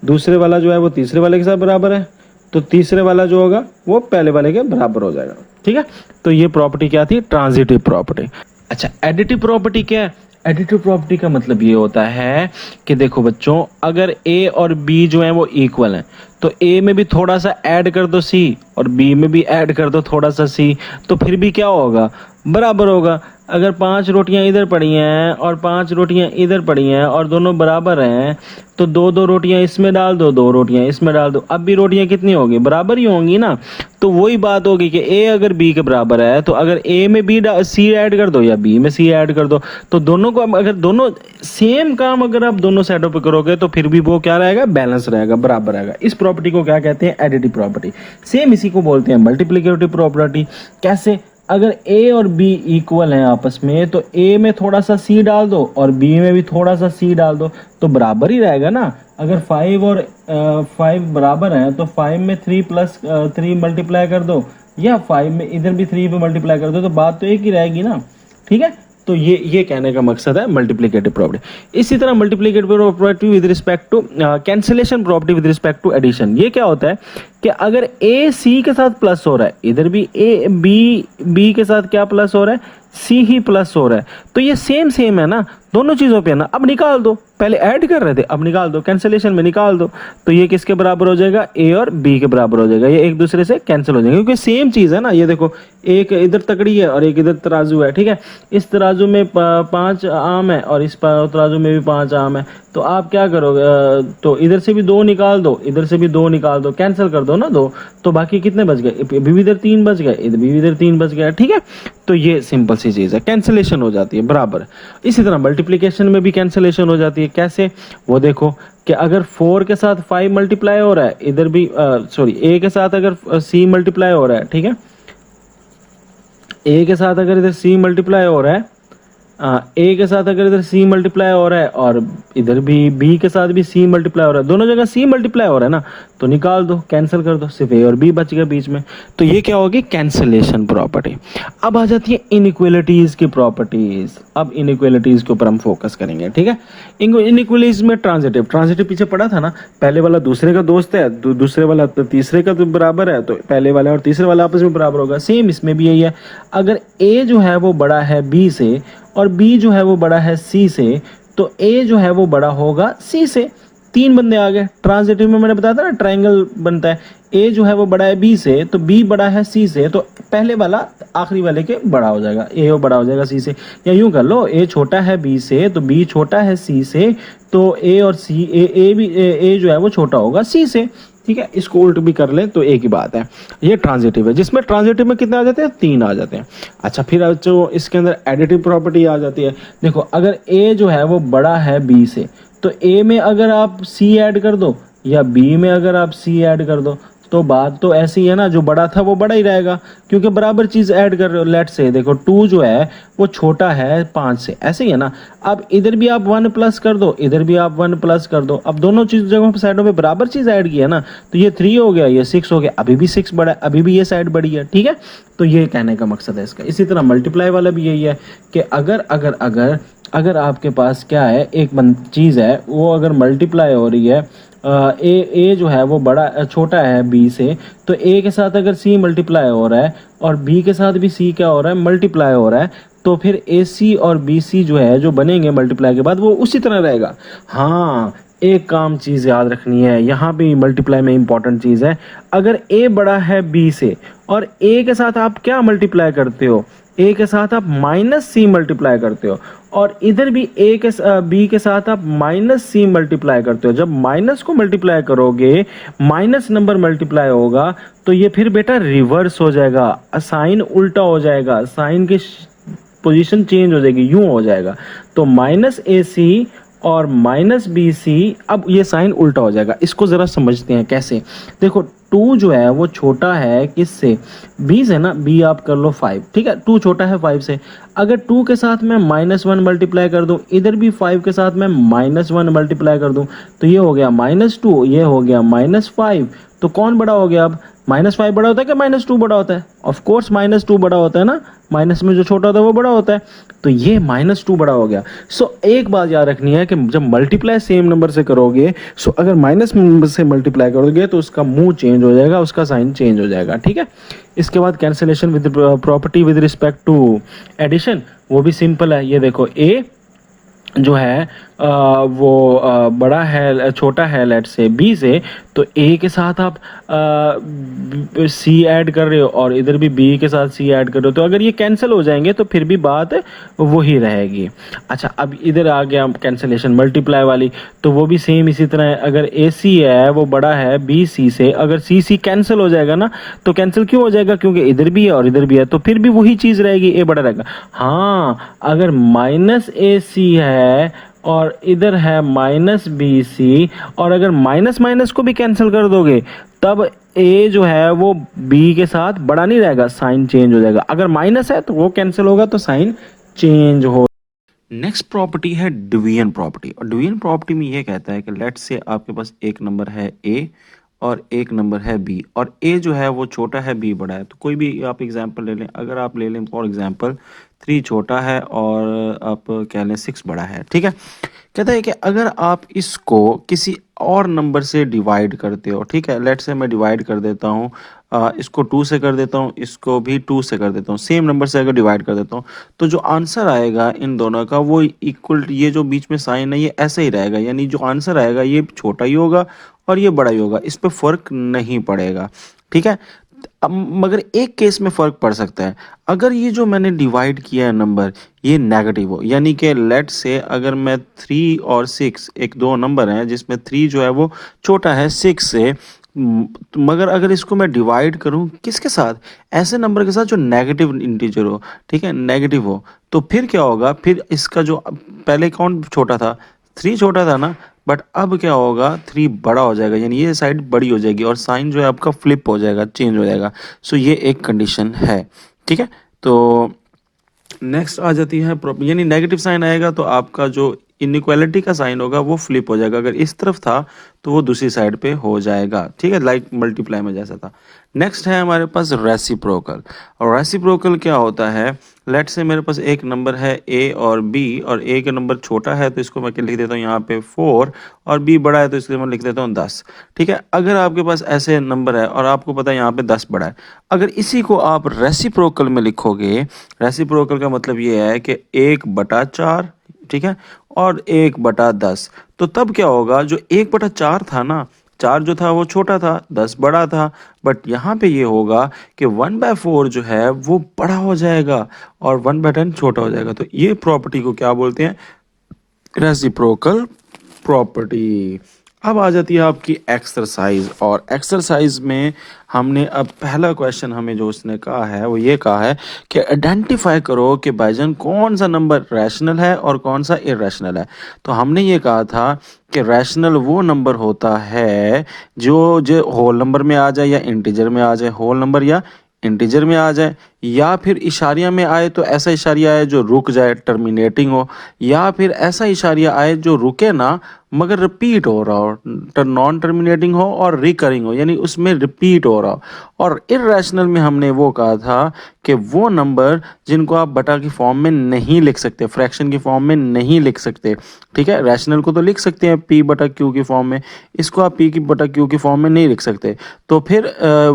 दूसरे वाला जो है वो तीसरे वाले के साथ बराबर है, तो तीसरे वाला जो होगा वो पहले वाले के बराबर हो जाएगा। ठीक है, तो ये प्रॉपर्टी क्या थी, ट्रांजिटिव प्रॉपर्टी। अच्छा, एडिटिव प्रॉपर्टी क्या है, एडिटिव प्रॉपर्टी का मतलब ये होता है कि देखो बच्चों, अगर ए और बी जो है वो इक्वल हैं, तो ए में भी थोड़ा सा ऐड कर दो सी और बी में भी ऐड कर दो थोड़ा सा सी, तो फिर भी क्या होगा, बराबर होगा। अगर 5 रोटियां इधर पड़ी हैं और 5 रोटियां इधर पड़ी हैं और दोनों बराबर हैं, तो दो दो रोटियां इसमें डाल दो, दो रोटियां इसमें डाल दो, अब भी रोटियां कितनी होगी, बराबर ही होंगी ना। तो वही बात होगी कि ए अगर बी के बराबर है, तो अगर ए में बी सी ऐड कर दो या बी में सी ऐड कर दो, तो दोनों को अगर दोनों सेम काम अगर आप दोनों साइडों पे करोगे तो फिर भी वो क्या रहेगा, बैलेंस रहेगा, बराबर रहेगा। इस प्रॉपर्टी को क्या कहते हैं, एडिटिव प्रॉपर्टी। सेम इसी को बोलते हैं मल्टीप्लिकेटिव प्रॉपर्टी। कैसे, अगर ए और बी इक्वल हैं आपस में, तो ए में थोड़ा सा सी डाल दो और बी में भी थोड़ा सा सी डाल दो, तो बराबर ही रहेगा ना। अगर 5 और 5 बराबर हैं, तो 5 में 3 प्लस 3 मल्टीप्लाई कर दो, या 5 में इधर भी 3 पे मल्टीप्लाई कर दो, तो बात तो एक ही रहेगी ना। ठीक है, तो ये कहने का मकसद है मल्टीप्लिकेटिव प्रॉपर्टी। इसी तरह multiplicative property with respect to cancellation property with respect to addition. ये क्या होता है कि अगर ए सी के साथ प्लस हो रहा है, इधर भी ए बी के साथ क्या प्लस हो रहा है, सी ही प्लस हो रहा है, तो ये सेम सेम है ना, दोनों चीजों पे है ना। अब निकाल दो, पहले ऐड कर रहे थे, अब निकाल दो, कैंसिलेशन में निकाल दो, तो ये किसके बराबर हो जाएगा, ए और बी के बराबर हो जाएगा। ये एक दूसरे से कैंसिल हो जाएंगे क्योंकि सेम चीज है ना। ये देखो, एक इधर तकड़ी है और एक इधर तराजू है, ठीक है। इस तराजू में 5 आम है और इस तराजू में भी 5 आम है, तो आप क्या करोगे, तो इधर से भी 2 निकाल दो, इधर से भी 2 निकाल दो, कैंसिल कर दो ना 2, तो बाकी कितने बच गए, अभी भी इधर 3 बच गए, इधर भी इधर 3 बच गया, ठीक है। तो ये सिंपल सी चीज है, कैंसिलेशन हो जाती है, बराबर। इसी तरह मल्टीप्लिकेशन में भी कैंसिलेशन हो जाती है। कैसे, वो देखो कि अगर 4 के साथ 5 मल्टीप्लाई हो रहा है, इधर भी सॉरी ए के साथ अगर सी मल्टीप्लाई हो रहा है, ठीक है, ए के साथ अगर इधर सी मल्टीप्लाई हो रहा है, ए के साथ अगर इधर सी मल्टीप्लाई हो रहा है और इधर भी बी के साथ भी सी मल्टीप्लाई हो रहा है, दोनों जगह सी मल्टीप्लाई हो रहा है ना, तो निकाल दो, कैंसिल कर दो, सिर्फ ए और बी बच गए बीच में। तो ये क्या होगी, कैंसिलेशन प्रॉपर्टी। अब आ जाती है इनइक्वालिटीज की प्रॉपर्टीज। अब इनइक्वालिटीज के ऊपर हम फोकस करेंगे, ठीक है। इनइक्वालिटीज में ट्रांजिटिव पीछे पड़ा था ना, पहले वाला दूसरे का दोस्त है, दूसरे वाला तीसरे का तो बराबर है, तो पहले वाला और तीसरे वाला आपस में बराबर होगा। सेम इसमें भी यही है, अगर ए जो है वो बड़ा है बी से और बी जो है वो बड़ा है सी से, तो ए जो है वो बड़ा होगा सी से। 3 बंदे आ गए। ट्रांजिटिव में मैंने बताया था ना, ट्रायंगल बनता है, ए जो है वो बड़ा है बी से, तो बी बड़ा है सी से, तो पहले वाला आखिरी वाले के बड़ा हो जाएगा, ए बड़ा हो जाएगा सी से। या यूं कर लो, ए छोटा है बी से तो बी छोटा है सी से, तो ए और सी ए जो है वो छोटा होगा सी से, ठीक है। इसको उल्ट भी कर ले तो एक ही बात है। ये ट्रांजिटिव है, जिसमें ट्रांजिटिव में कितने आ जाते हैं, 3 आ जाते हैं। अच्छा, फिर जो इसके अंदर एडिटिव प्रॉपर्टी आ जाती है। देखो, अगर ए जो है वो बड़ा है बी से, तो ए में अगर आप सी ऐड कर दो या बी में अगर आप सी ऐड कर दो, तो बात तो ऐसी है ना, जो बड़ा था वो बड़ा ही रहेगा क्योंकि बराबर चीज ऐड कर रहे हो। लेट से देखो, 2 जो है वो छोटा है 5 से, ऐसे ही है ना। अब इधर भी आप 1 प्लस कर दो, इधर भी आप 1 प्लस कर दो, अब दोनों चीज जगहों पे साइडों में बराबर चीज ऐड की है ना, तो ये 3 हो गया, ये 6 हो गया, अभी भी 6 बड़ा है, अभी भी ये साइड बड़ी है, ठीक है। तो ये कहने का मकसद है इसका। इसी तरह मल्टीप्लाई वाला भी यही है कि अगर अगर अगर अगर आपके पास क्या है, एक चीज है वो अगर मल्टीप्लाई हो रही है, ए जो है वो बड़ा छोटा है बी से, तो ए के साथ अगर सी मल्टीप्लाई हो रहा है और बी के साथ भी सी क्या हो रहा है, मल्टीप्लाई हो रहा है, तो फिर ए सी और बी सी जो है जो बनेंगे मल्टीप्लाई के बाद वो उसी तरह रहेगा। हाँ, एक काम चीज़ याद रखनी है, यहाँ पे मल्टीप्लाई में इंपॉर्टेंट चीज़ है। अगर ए बड़ा है बी से और ए के साथ आप क्या मल्टीप्लाई करते हो, ए के साथ आप माइनस सी मल्टीप्लाई करते हो, और इधर भी ए के बी के साथ आप माइनस सी मल्टीप्लाई करते हो। जब माइनस को मल्टीप्लाई करोगे, माइनस नंबर मल्टीप्लाई होगा, तो ये फिर बेटा रिवर्स हो जाएगा, साइन उल्टा हो जाएगा, साइन की पोजीशन चेंज हो जाएगी, यूं हो जाएगा। तो माइनस ए सी और माइनस बी सी, अब ये साइन उल्टा हो जाएगा। इसको ज़रा समझते हैं कैसे। देखो, 2 जो है वो छोटा है किससे, बी से ना, बी आप कर लो 5, ठीक है। 2 छोटा है 5 से, अगर 2 के साथ मैं -1 मल्टीप्लाई कर दूं, इधर भी 5 के साथ मैं -1 मल्टीप्लाई कर दूं, तो ये हो गया -2, ये हो गया -5, तो कौन बड़ा हो गया अब, -5 बड़ा होता है क्या -2 बड़ा होता है? ऑफ कोर्स -2 बड़ा होता है ना, माइनस में जो छोटा होता है वो बड़ा होता है, तो ये -2 बड़ा हो गया। सो एक बात याद रखनी है कि जब मल्टीप्लाई सेम नंबर से करोगे, सो अगर माइनस से मल्टीप्लाई करोगे तो उसका मुंह चेंज हो जाएगा, उसका साइन चेंज हो जाएगा, ठीक है। इसके बाद cancellation with property with respect to addition, वो भी सिंपल है। ये देखो, ए जो है वो बड़ा है छोटा है लेट से बी से, तो ए के साथ आप सी ऐड कर रहे हो और इधर भी बी के साथ सी ऐड कर रहे हो, तो अगर ये कैंसिल हो जाएंगे तो फिर भी बात वही रहेगी। अच्छा, अब इधर आ गया कैंसिलेशन मल्टीप्लाई वाली, तो वो भी सेम इसी तरह है। अगर ए सी है वो बड़ा है बी सी से, अगर सी सी कैंसिल हो जाएगा ना, तो कैंसिल क्यों हो जाएगा, क्योंकि इधर भी है और इधर भी है, तो फिर भी वही चीज़ रहेगी, ए बड़ा रहेगा। हाँ, अगर माइनस ए सी है और इधर है माइनस बी सी, और अगर माइनस माइनस को भी कैंसिल कर दोगे, तब ए जो है वो बी के साथ बड़ा नहीं रहेगा, साइन चेंज हो जाएगा। अगर माइनस है तो वो कैंसिल होगा, तो साइन चेंज हो। नेक्स्ट प्रॉपर्टी है डिवीजन प्रॉपर्टी, और डिवीजन प्रॉपर्टी में ये कहता है कि लेट से आपके पास एक नंबर है ए और एक नंबर है बी, और ए जो है वो छोटा है बी बड़ा है। तो कोई भी आप एग्जांपल ले लें, अगर आप ले लें फॉर एग्जांपल 3 छोटा है और आप कह लें 6 बड़ा है, ठीक है। कहता है कि अगर आप इसको किसी और नंबर से डिवाइड करते हो, ठीक है, लेट से मैं डिवाइड कर देता हूँ, इसको 2 से कर देता हूँ, इसको भी 2 से कर देता हूँ, सेम नंबर से अगर डिवाइड कर देता हूँ, तो जो आंसर आएगा इन दोनों का वो इक्वल, ये जो बीच में साइन है ये ऐसे ही रहेगा, यानी जो आंसर आएगा ये छोटा ही होगा और ये बड़ा ही होगा, इस पे फर्क नहीं पड़ेगा, ठीक है। अब मगर एक केस में फर्क पड़ सकता है, अगर ये जो मैंने डिवाइड किया है नंबर ये नेगेटिव हो, यानी कि लेट से अगर मैं 3 और 6, एक दो नंबर हैं जिसमें 3 जो है वो छोटा है 6 से, मगर अगर इसको मैं डिवाइड करूं किसके साथ, ऐसे नंबर के साथ जो नेगेटिव इंटीजर हो, ठीक है, नेगेटिव हो, तो फिर क्या होगा, फिर इसका जो पहले कौन छोटा था, 3 छोटा था ना, बट अब क्या होगा, 3 बड़ा हो जाएगा, यानी ये साइड बड़ी हो जाएगी और साइन जो है आपका फ्लिप हो जाएगा, चेंज हो जाएगा। सो ये एक कंडीशन है, ठीक है। तो नेक्स्ट आ जाती है यानी नेगेटिव साइन आएगा तो आपका जो इनइक्वालिटी का साइन होगा वो फ्लिप हो जाएगा, अगर इस तरफ था तो वो दूसरी साइड पे हो जाएगा, ठीक है, लाइक मल्टीप्लाई में जैसा था। नेक्स्ट है हमारे पास रेसिप्रोकल, और रेसिप्रोकल क्या होता है, लेट से मेरे पास एक नंबर है ए और बी, और ए का नंबर छोटा है तो इसको मैं क्या लिख देता हूँ यहाँ पे 4, और बी बड़ा है तो इसलिए मैं लिख देता हूँ 10, ठीक है। अगर आपके पास ऐसे नंबर है और आपको पता है यहाँ पे 10 बड़ा है, अगर इसी को आप रेसिप्रोकल में लिखोगे, रेसिप्रोकल का मतलब ये है कि 1/4, ठीक है, और 1/10, तो तब क्या होगा, जो 1/4 था ना, 4 जो था वो छोटा था, 10 बड़ा था, बट यहाँ पे ये होगा कि 1/4 जो है वो बड़ा हो जाएगा और 1/10 छोटा हो जाएगा। तो ये प्रॉपर्टी को क्या बोलते हैं, रेसिप्रोकल प्रॉपर्टी। अब आ जाती है आपकी एक्सरसाइज, और एक्सरसाइज में हमने अब पहला क्वेश्चन हमें जो उसने कहा है वो ये कहा है कि आइडेंटिफाई करो कि भाईजान कौन सा नंबर रैशनल है और कौन सा इरेशनल है। तो हमने ये कहा था कि रैशनल वो नंबर होता है जो जो होल नंबर में आ जाए या इंटीजर में आ जाए, होल नंबर या इंटीजर में आ जाए, या फिर इशारिया में आए तो ऐसा इशारिया आए जो रुक जाए, टर्मिनेटिंग हो, या फिर ऐसा इशारिया आए जो रुके ना मगर रिपीट हो रहा हो, नॉन टर्मिनेटिंग हो और रिकरिंग हो, यानी उसमें रिपीट हो रहा हो। और इरेशनल में हमने वो कहा था कि वो नंबर जिनको आप बटा की फॉर्म में नहीं लिख सकते, फ्रैक्शन की फॉर्म में नहीं लिख सकते, ठीक है। रैशनल को तो लिख सकते हैं p/q की फॉर्म में, इसको आप p/q की फॉर्म में नहीं लिख सकते। तो फिर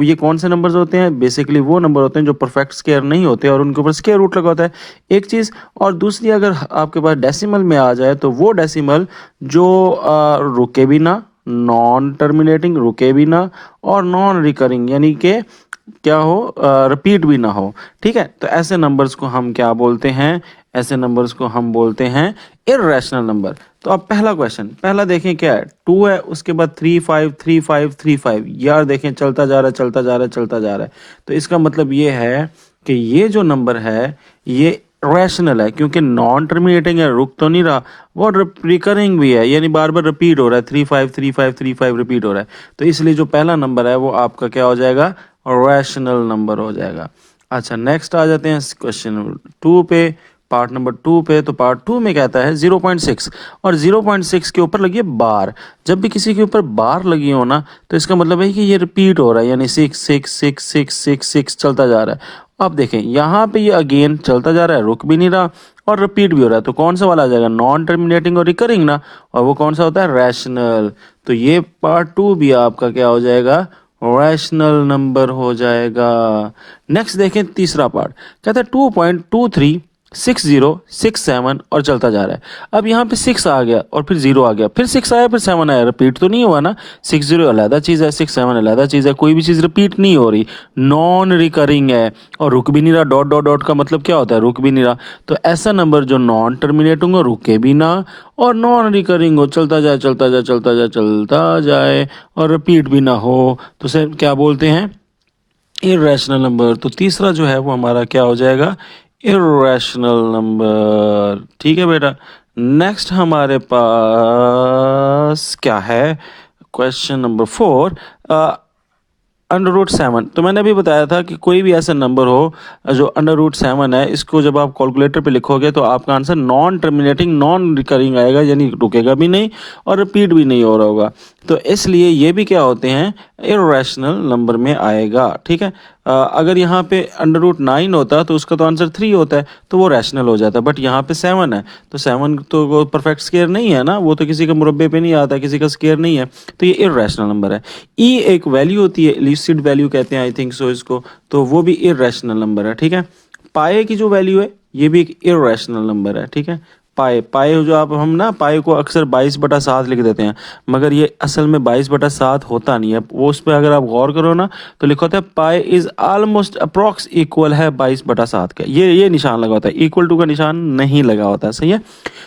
ये कौन से नंबर्स होते हैं, बेसिकली वो नंबर होते हैं जो परफेक्ट स्क्वायर नहीं होते और उनके ऊपर स्क्वायर रूट लगा होता है, एक चीज़। और दूसरी, अगर आपके पास डेसिमल में आ जाए तो वो डेसिमल जो रुके भी ना, नॉन टर्मिनेटिंग रुके भी ना, और नॉन रिकरिंग यानी कि क्या हो, रिपीट भी ना हो, ठीक है। तो ऐसे नंबर्स को हम क्या बोलते हैं, ऐसे नंबर्स को हम बोलते हैं इर्रेशनल नंबर। तो अब पहला क्वेश्चन, पहला देखें क्या है, 2 है, उसके बाद 3 5 3 5 3 5, यार देखें चलता जा रहा है चलता जा रहा है चलता जा रहा है। तो इसका मतलब ये है कि ये जो नंबर है ये रैशनल है, क्योंकि नॉन टर्मिनेटिंग है, रुक तो नहीं रहा, वो रिकरिंग भी है, यानी बार बार रिपीट हो रहा है, 3 5 3 5 3 5 रिपीट हो रहा है। तो इसलिए जो पहला नंबर है वो आपका क्या हो जाएगा, रैशनल नंबर हो जाएगा। अच्छा, नेक्स्ट आ जाते हैं क्वेश्चन नंबर 2 पे, पार्ट नंबर 2 पे। तो पार्ट 2 में कहता है 0.6, और 0.6 के ऊपर लगी है बार। जब भी किसी के ऊपर बार लगी हो ना, तो इसका मतलब है कि ये रिपीट हो रहा है, यानी 6 6 6 6 6 6 चलता जा रहा है। अब देखें यहाँ पे ये अगेन चलता जा रहा है, रुक भी नहीं रहा और रिपीट भी हो रहा है, तो कौन सा वाला आ जाएगा, नॉन टर्मिनेटिंग और रिकरिंग ना, और वो कौन सा होता है, रैशनल। तो ये पार्ट 2 भी आपका क्या हो जाएगा, रैशनल नंबर हो जाएगा। नेक्स्ट देखें तीसरा पार्ट, कहता है 2.23 6067 और चलता जा रहा है। अब यहाँ पे 6 आ गया और फिर 0 आ गया, फिर 6 आया, फिर 7 आया, रिपीट तो नहीं हुआ ना। 60 अलहदा चीज़ है, 67 अलहदा चीज़ है, कोई भी चीज़ रिपीट नहीं हो रही, नॉन रिकरिंग है और रुक भी नहीं रहा। डॉट डॉट डॉट का मतलब क्या होता है, रुक भी नहीं रहा। तो ऐसा नंबर जो नॉन टर्मिनेटिंग हो, रुके भी ना, और नॉन रिकरिंग हो, चलता जाए चलता जाए चलता जाए चलता जाए और रिपीट भी ना हो, तो उसे क्या बोलते हैं, इरेशनल नंबर। तो तीसरा जो है वो हमारा क्या हो जाएगा, इरेशनल नंबर। ठीक है बेटा। नेक्स्ट हमारे पास क्या है, क्वेश्चन नंबर 4, अंडर रूट 7। तो मैंने अभी बताया था कि कोई भी ऐसा नंबर हो जो अंडर रूट 7 है, इसको जब आप कैलकुलेटर पे लिखोगे तो आपका answer non terminating non recurring आएगा, यानी रुकेगा भी नहीं और रिपीट भी नहीं हो रहा होगा। तो इसलिए ये भी क्या होते हैं, इरेशनल नंबर में आएगा। ठीक है। अगर यहाँ पे अंडर रूट 9 होता तो उसका तो आंसर 3 होता है, तो वो रैशनल हो जाता है। बट यहाँ पे 7 है, तो 7 तो वो परफेक्ट स्केयर नहीं है ना, वो तो किसी का मुरब्बे पे नहीं आता, किसी का स्केयर नहीं है, तो ये इरेशनल नंबर है। ई एक वैल्यू होती है, इलिसिट वैल्यू कहते हैं आई थिंक सो इसको, तो वो भी इरेशनल नंबर है। ठीक है। पाए की जो वैल्यू है ये भी एक इरेशनल नंबर है। ठीक है। पाए पाए जो आप हम ना पाए को अक्सर 22/7 लिख देते हैं, मगर ये असल में 22/7 होता नहीं है। वो उस पर अगर आप गौर करो ना तो लिखा होता है पाए इज ऑलमोस्ट अप्रॉक्स इक्वल है 22/7 का, ये निशान लगा होता है, इक्वल टू का निशान नहीं लगा होता है। सही है।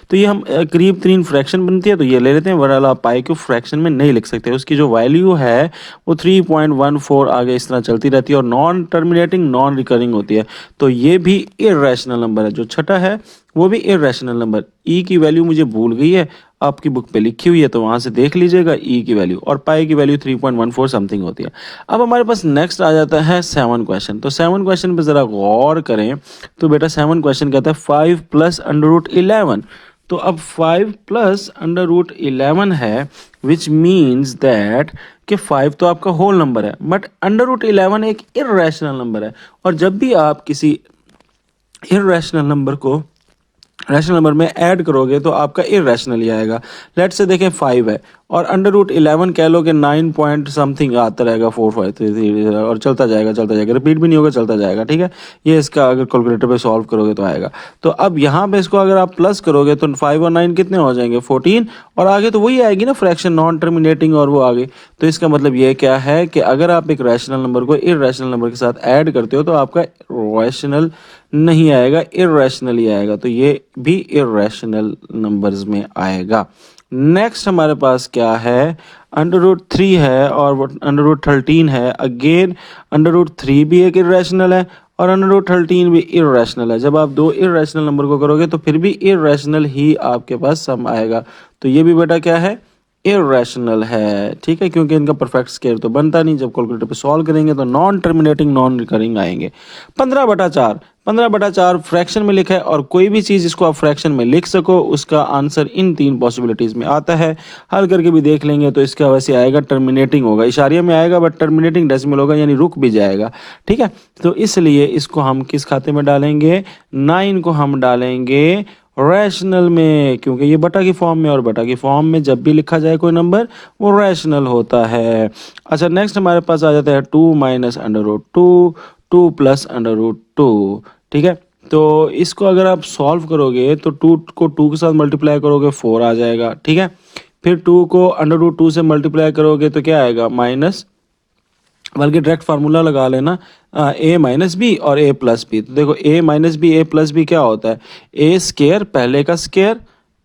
तो ये हम करीब 3 फ्रैक्शन बनती है तो ये ले लेते हैं, वरना आप पाई को फ्रैक्शन में नहीं लिख सकते। उसकी जो वैल्यू है वो 3.14 आगे इस तरह चलती रहती है और नॉन टर्मिनेटिंग नॉन रिकरिंग होती है। तो ये भी इरेशनल नंबर है। जो छठा है वो भी इरेशनल नंबर। ई की वैल्यू मुझे भूल गई है, आपकी बुक पे लिखी हुई है तो वहां से देख लीजिएगा ई की वैल्यू, और पाई की वैल्यू 3.14 समथिंग होती है। अब हमारे पास नेक्स्ट आ जाता है 7 क्वेश्चन। तो 7 क्वेश्चन पे जरा गौर करें। तो बेटा 7 क्वेश्चन कहता है 5 प्लस अंडर रूट 11। तो अब 5 प्लस अंडर रूट 11 है, विच मीन्स दैट कि 5 तो आपका होल नंबर है, बट अंडर रूट 11 एक इरेशनल नंबर है। और जब भी आप किसी इरेशनल नंबर को रैशनल नंबर में ऐड करोगे तो आपका इरेशनल ही आएगा। लेट से देखें 5 है और अंडर रूट 11 कह लो कि 9 पॉइंट समथिंग आता रहेगा, 4 5 3 3 और चलता जाएगा, रिपीट भी नहीं होगा, चलता जाएगा। ठीक है। ये इसका अगर कैलकुलेटर पे सॉल्व करोगे तो आएगा। तो अब यहाँ पे इसको अगर आप प्लस करोगे तो 5 और 9 कितने हो जाएंगे, 14, और आगे तो वही आएगी ना फ्रैक्शन नॉन टर्मिनेटिंग, और वो आगे। तो इसका मतलब ये क्या है कि अगर आप एक रैशनल नंबर को इरेशनल नंबर के साथ ऐड करते हो तो आपका रैशनल नहीं आएगा, इरेशनल ही आएगा। तो ये भी इरेशनल नंबर्स में आएगा। नेक्स्ट हमारे पास क्या है, अंडर रूट 3 है और अंडर रूट 13 है। अगेन अंडर रूट 3 भी एक इरेशनल है और अंडर रूट 13 भी इरेशनल है। जब आप दो इरेशनल नंबर को करोगे तो फिर भी इरेशनल ही आपके पास सम आएगा। तो ये भी बेटा क्या है, इरेशनल है। ठीक है, क्योंकि इनका परफेक्ट स्केयर तो बनता नहीं। जब कैलकुलेटर पे सॉल्व करेंगे तो नॉन टर्मिनेटिंग नॉन रिकरिंग आएंगे। 15/4 फ्रैक्शन में लिखा है और कोई भी चीज़ इसको आप फ्रैक्शन में लिख सको उसका आंसर इन 3 पॉसिबिलिटीज़ में आता है। हल करके भी देख लेंगे तो इसका वैसे आएगा, टर्मिनेटिंग होगा, इशारिया में आएगा बट टर्मिनेटिंग डेसिमल होगा, यानी रुक भी जाएगा। ठीक है। तो इसलिए इसको हम किस खाते में डालेंगे, 9 को हम डालेंगे रैशनल में, क्योंकि ये बटा की फॉर्म में, और बटा की फॉर्म में जब भी लिखा जाए कोई नंबर वो रैशनल होता है। अच्छा, नेक्स्ट हमारे पास आ जाता है 2 minus under root 2, 2 plus under root 2। ठीक है। तो इसको अगर आप सॉल्व करोगे तो 2 को 2 के साथ मल्टीप्लाई करोगे 4 आ जाएगा। ठीक है। फिर 2 को अंडर रूट 2 से मल्टीप्लाई करोगे तो क्या आएगा, माइनस, बल्कि डायरेक्ट फार्मूला लगा लेना, ए माइनस बी और ए प्लस बी। तो देखो a minus b a plus b क्या होता है, ए स्केयर पहले का स्केयर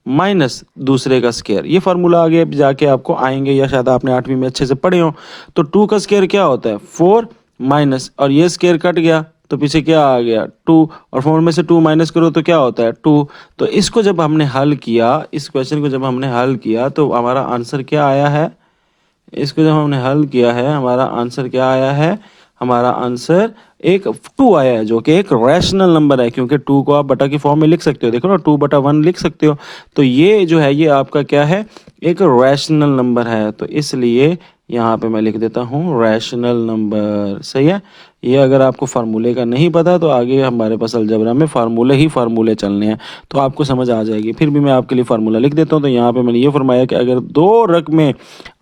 माइनस दूसरे का स्केयर। ये फार्मूला आगे जाके आपको आएंगे या शायद आपने 8वीं में अच्छे से पढ़े हो। तो 2 का स्केयर क्या होता है, 4 माइनस, और ये स्केयर कट गया तो पीछे क्या आ गया, 2, और 4 में से 2 माइनस करो तो क्या होता है, 2। तो इसको जब हमने हल किया, इस क्वेश्चन को जब हमने हल किया तो हमारा आंसर क्या आया है, इसको जब हमने हल किया है हमारा आंसर क्या आया है, हमारा आंसर एक 2 आया है, जो कि एक रैशनल नंबर है, क्योंकि 2 को आप बटा की फॉर्म में लिख सकते हो, देखो ना 2/1 लिख सकते हो। तो ये जो है ये आपका क्या है, एक रैशनल नंबर है। तो इसलिए यहाँ पे मैं लिख देता हूँ रैशनल नंबर। सही है। ये अगर आपको फार्मूले का नहीं पता तो आगे हमारे पास अलजबरा में फार्मूले चलने हैं, तो आपको समझ आ जाएगी। फिर भी मैं आपके लिए फार्मूला लिख देता हूँ। तो यहाँ पे मैंने ये फरमाया कि अगर दो रकमें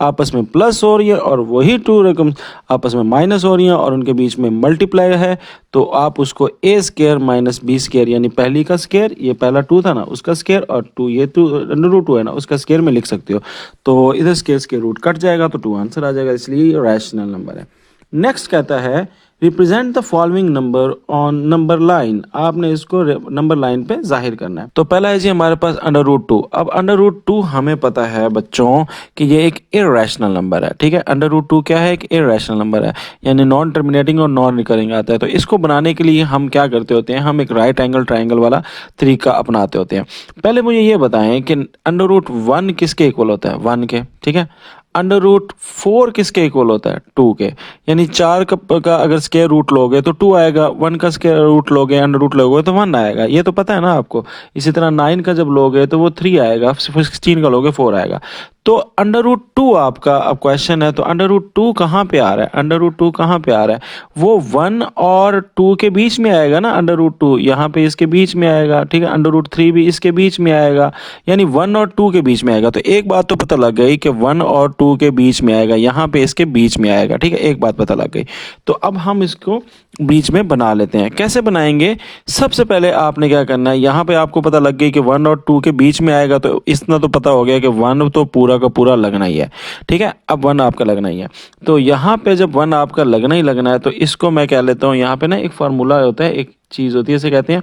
आपस में प्लस हो रही है और वही टू रकम आपस में माइनस हो रही हैं और उनके बीच में मल्टीप्लाई है, तो आप उसको ए स्केयर माइनस बी स्केयर, यानी पहली का स्केयर, ये पहला टू था ना उसका स्केयर, और टू ये टू अंडर रूट टू है ना उसका स्केयर में लिख सकते हो। तो इधर स्केयर के रूट कट जाएगा तो टू आंसर आ जाएगा, इसलिए ये रैशनल नंबर है। नेक्स्ट कहता है represent the following number on number line. आपने इसको नंबर लाइन पे जाहिर करना है। तो पहला है जी हमारे पास अंडर रूट टू। अब अंडर रूट टू हमें पता है बच्चों कि ये एक इरेशनल नंबर है, ठीक है। अंडर रूट टू क्या है, एक इरेशनल नंबर है, यानी नॉन टर्मिनेटिंग और नॉन रिकरिंग आता है। तो इसको बनाने के लिए हम क्या करते होते हैं, हम एक राइट एंगल ट्राइंगल वाला तरीका अपनाते होते हैं। पहले मुझे ये बताएं कि अंडर रूट वन किसके इक्वल होता है, वन के, ठीक है। अंडर रूट फोर किसके इक्वल होता है, टू के, यानी चार का अगर स्क्वायर रूट लोगे तो टू आएगा, वन का स्क्वायर रूट लोगे अंडर रूट लोगे तो वन आएगा, ये तो पता है ना आपको। इसी तरह नाइन का जब लोगे तो वो थ्री आएगा, 16 का लोगे फोर आएगा। तो अंडर रूट टू आपका अब क्वेश्चन है, तो अंडर रूट टू कहाँ पे आ रहा है, अंडर रूट टू कहाँ पे आ रहा है, वो वन और टू के बीच में आएगा ना। अंडर रूट टू यहाँ पे इसके बीच में आएगा, ठीक है। अंडर रूट थ्री भी इसके बीच में आएगा, यानी वन और टू के बीच में आएगा। तो एक बात तो पता लग गई कि वन और टू के बीच में आएगा, यहाँ पे इसके बीच में आएगा, ठीक है, एक बात पता लग गई। तो अब हम इसको बीच में बना लेते हैं। कैसे बनाएंगे, सबसे पहले आपने क्या करना है, यहाँ पे आपको पता लग गई कि वन और टू के बीच में आएगा, तो इतना तो पता हो गया कि वन तो पूरा का पूरा लगना ही है, ठीक है। अब वन आपका लगना ही है, तो यहाँ पे जब वन आपका लगना ही लगना है तो इसको मैं कह लेता हूँ, यहाँ पे ना एक फार्मूला होता है, एक चीज़ होती है, इसे कहते हैं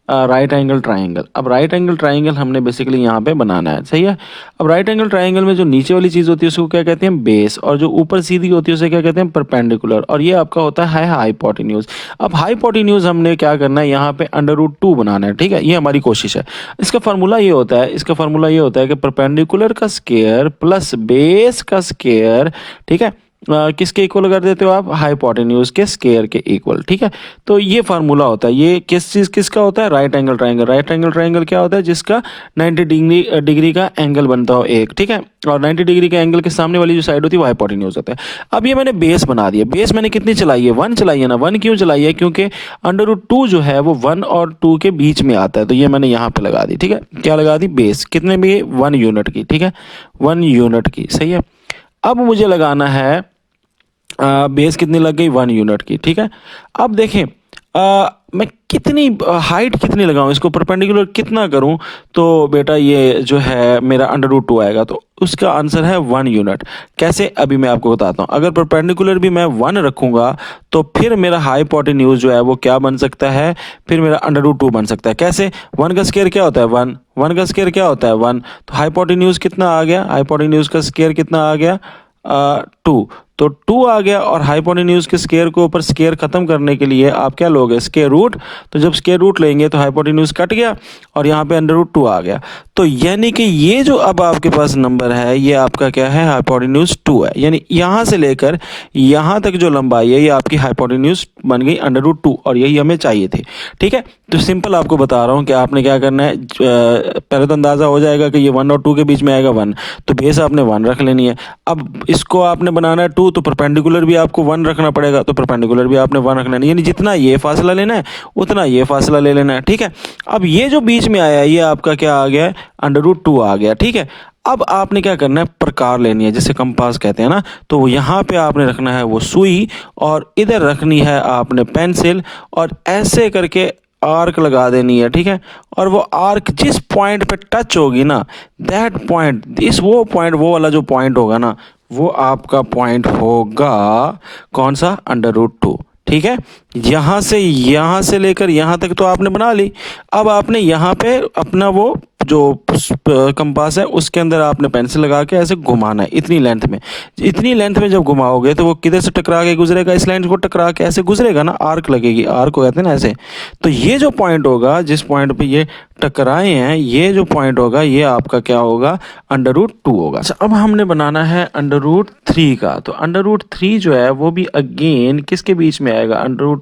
राइट एंगल ट्राइंगल। अब राइट एंगल ट्राइंगल हमने बेसिकली यहाँ पे बनाना है, सही है। अब राइट एंगल ट्राइंगल में जो नीचे वाली चीज़ होती है उसको क्या कहते हैं, बेस, और जो ऊपर सीधी होती है उसे क्या कहते हैं, परपेंडिकुलर, और ये आपका होता है हाइपोटेन्यूज। अब हाइपोटेन्यूज हमने क्या करना है, यहाँ पे अंडर रूट टू बनाना है, ठीक है, ये हमारी कोशिश है। इसका फार्मूला ये होता है, इसका फार्मूला ये होता है कि परपेंडिकुलर का स्क्वायर प्लस बेस का स्क्वायर, ठीक है, किसके इक्वल कर देते हो आप, हाइपोटेन्यूज के स्क्वायर के इक्वल, ठीक है। तो ये फार्मूला होता है, ये किस चीज़ किसका होता है, right angle triangle. Right angle triangle क्या होता है, जिसका 90 डिग्री का एंगल बनता हो एक, ठीक है, और 90 डिग्री के एंगल के सामने वाली जो साइड होती है वो हाइपोटेन्यूज होता है। अब ये मैंने बेस बना दिया, बेस मैंने कितनी चलाई है, वन चलाई है ना। वन क्यों चलाई है, क्योंकि अंडर रूट टू जो है वो वन और टू के बीच में आता है, तो ये मैंने यहाँ पे लगा दी, ठीक है। क्या लगा दी, बेस, कितने में, वन यूनिट की, ठीक है, वन यूनिट की, सही है। अब मुझे लगाना है बेस कितनी लग गई, वन यूनिट की, ठीक है। अब देखें मैं कितनी हाइट कितनी लगाऊं, इसको परपेंडिकुलर कितना करूं, तो बेटा ये जो है मेरा अंडर रूट टू आएगा, तो उसका आंसर है वन यूनिट। कैसे, अभी मैं आपको बताता हूं। अगर परपेंडिकुलर भी मैं वन रखूंगा तो फिर मेरा हाइपोटेन्यूज जो है वो क्या बन सकता है, फिर मेरा अंडर रूट टू बन सकता है। कैसे, वन का स्क्वायर क्या होता है, वन, वन का स्क्वायर क्या होता है, वन, तो हाइपोटेन्यूज कितना आ गया, हाइपोटेन्यूज का स्क्वायर कितना आ गया, टू, तो टू आ गया। और हाइपोटेन्यूज के स्क्वायर को ऊपर स्क्वायर खत्म करने के लिए आप क्या लोगे, स्क्वायर रूट, तो जब स्क्वायर रूट लेंगे तो हाइपोटेन्यूज कट गया और यहाँ पे अंडर रूट टू आ गया। तो यानी कि ये जो अब आपके पास नंबर है ये आपका क्या है, हाइपोटेन्यूज टू है, यानी यहाँ से लेकर यहाँ तक जो लंबाई है ये आपकी हाइपोटेन्यूज बन गई अंडर रूट टू, और यही हमें चाहिए थी, ठीक है। तो सिंपल आपको बता रहा हूँ कि आपने क्या करना है, पहले तो अंदाज़ा हो जाएगा कि ये वन और टू के बीच में आएगा वन, तो बेस आपने वन रख लेनी है। अब इसको आपने बनाना है टू, तो परपेंडिकुलर भी आपको वन रखना पड़ेगा, तो परपेंडिकुलर भी आपने वन रखना है, यानी जितना ये फासला लेना है उतना ये फासला ले लेना है, ठीक है। अब ये जो बीच में आया ये आपका क्या आ गया, अंडर रूट टू आ गया, ठीक है। अब आपने क्या करना है, प्रकार लेनी है, जिसे कंपास कहते हैं ना, तो यहाँ पे आपने रखना है वो सुई, और इधर रखनी है आपने पेंसिल, और ऐसे करके आर्क लगा देनी है, ठीक है। और वो आर्क जिस पॉइंट पे टच होगी ना, दैट पॉइंट, इस वो पॉइंट, वो वाला जो पॉइंट होगा ना, वो आपका पॉइंट होगा कौन सा, अंडर रूट टू, ठीक है। यहाँ से लेकर यहाँ तक तो आपने बना ली। अब आपने यहाँ पे अपना वो जो कंपास है उसके अंदर आपने पेंसिल लगा के ऐसे घुमाना है इतनी लेंथ में। इतनी लेंथ में जब घुमाओगे तो वो किधर से टकरा के गुजरेगा, इस लाइन को टकरा के ऐसे गुजरेगा ना, आर्क लगेगी, आर्क को कहते हैं ना ऐसे। तो ये जो पॉइंट होगा, जिस पॉइंट पे ये टकराए हैं, ये जो पॉइंट होगा ये आपका क्या होगा, अंडर रूट टू होगा। अच्छा, अब हमने बनाना है अंडर रूट थ्री का। तो अंडर रूट थ्री जो है वो भी अगेन किसके बीच में आएगा, अंडर रूट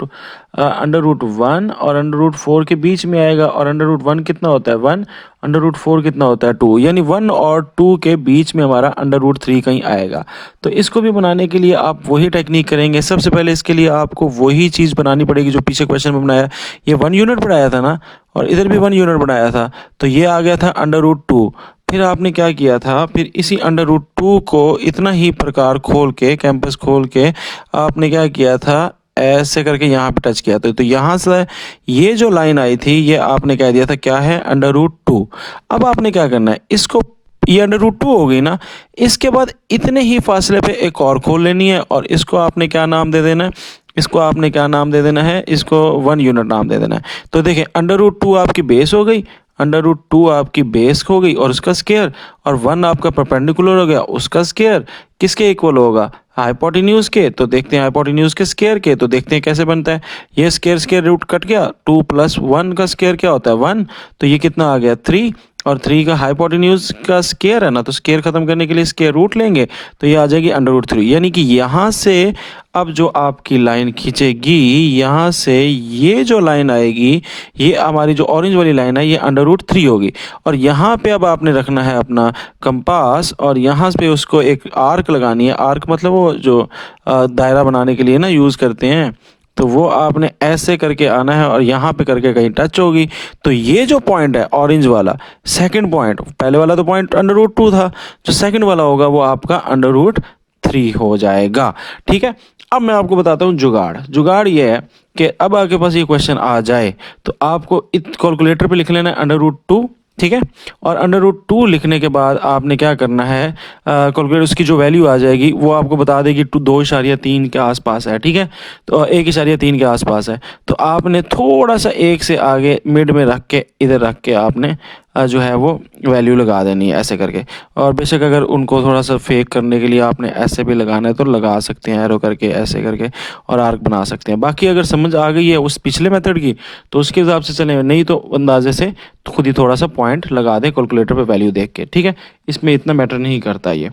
अंडर रूट 1 और अंडर रूट 4 के बीच में आएगा, और अंडर रूट 1 कितना होता है 1, अंडर रूट 4 कितना होता है 2, यानी 1 और 2 के बीच में हमारा अंडर रूट 3 कहीं आएगा। तो इसको भी बनाने के लिए आप वही टेक्निक करेंगे। सबसे पहले इसके लिए आपको वही चीज़ बनानी पड़ेगी जो पीछे क्वेश्चन में बनाया। ये 1 यूनिट बनाया था ना, और इधर भी 1 यूनिट बनाया था, तो ये आ गया था अंडर रूट 2। फिर आपने क्या किया था, फिर इसी अंडर रूट 2 को इतना ही प्रकार खोल के, कैंपस खोल के आपने क्या किया था, ऐसे करके यहाँ पे टच किया था। तो यहाँ से ये जो लाइन आई थी, ये आपने कह दिया था क्या है, अंडर रूट 2। अब आपने क्या करना है, इसको, ये अंडर रूट 2 हो गई ना, इसके बाद इतने ही फासले पे एक और खोल लेनी है, और इसको आपने क्या नाम दे देना है, इसको आपने क्या नाम दे देना है, इसको 1 यूनिट नाम दे देना है। तो देखिए अंडर रूट 2 आपकी बेस हो गई, अंडर रूट 2 आपकी बेस हो गई और उसका स्क्वायर, और 1 आपका परपेंडिकुलर हो गया, उसका स्क्वायर किसके इक्वल होगा, हाइपोटेन्यूज के। तो देखते हैं हाइपोटेन्यूज के स्क्वायर के, तो देखते हैं कैसे बनता है। ये स्क्वायर स्क्वायर रूट कट गया, 2 + 1 का स्क्वायर क्या होता है 1, तो ये कितना आ गया 3, और 3 का हाइपोटेन्यूज का स्क्वायर है ना, तो स्क्वायर खत्म करने के लिए स्क्वायर रूट लेंगे, तो ये आ जाएगी अंडर रूट 3। यानी कि यहाँ से अब जो आपकी लाइन खींचेगी, यहाँ से ये जो लाइन आएगी, ये हमारी जो ऑरेंज वाली लाइन है, ये अंडर रूट 3 होगी। और यहाँ पे अब आपने रखना है अपना कंपास, और यहाँ पे उसको एक आर्क लगानी है। आर्क मतलब वो जो दायरा बनाने के लिए ना यूज़ करते हैं, तो वो आपने ऐसे करके आना है, और यहाँ पे करके कहीं टच होगी। तो ये जो पॉइंट है ऑरेंज वाला, सेकंड पॉइंट, पहले वाला तो पॉइंट अंडर रूट 2 था, जो सेकंड वाला होगा वो आपका अंडर रूट 3 हो जाएगा। ठीक है, अब मैं आपको बताता हूँ जुगाड़। जुगाड़ ये है कि अब आपके पास ये क्वेश्चन आ जाए, तो आपको कैलकुलेटर पे लिख लेना है अंडर रूट 2, ठीक है। और अंडर रूट 2 लिखने के बाद आपने क्या करना है, कैलकुलेटर उसकी जो वैल्यू आ जाएगी वो आपको बता देगी 2.3 के आसपास है, ठीक है। तो 1.3 के आसपास है, तो आपने थोड़ा सा 1 से आगे मिड में रख के, इधर रख के आपने जो है वो वैल्यू लगा देनी है ऐसे करके। और बेशक अगर उनको थोड़ा सा फेक करने के लिए आपने ऐसे भी लगाना है तो लगा सकते हैं, एरो करके ऐसे करके, और आर्क बना सकते हैं। बाकी अगर समझ आ गई है उस पिछले मेथड की तो उसके हिसाब से चलें, नहीं तो अंदाजे से खुद ही थोड़ा सा पॉइंट लगा दें कैलकुलेटर पे वैल्यू देख के, ठीक है। इसमें इतना मैटर नहीं करता ये।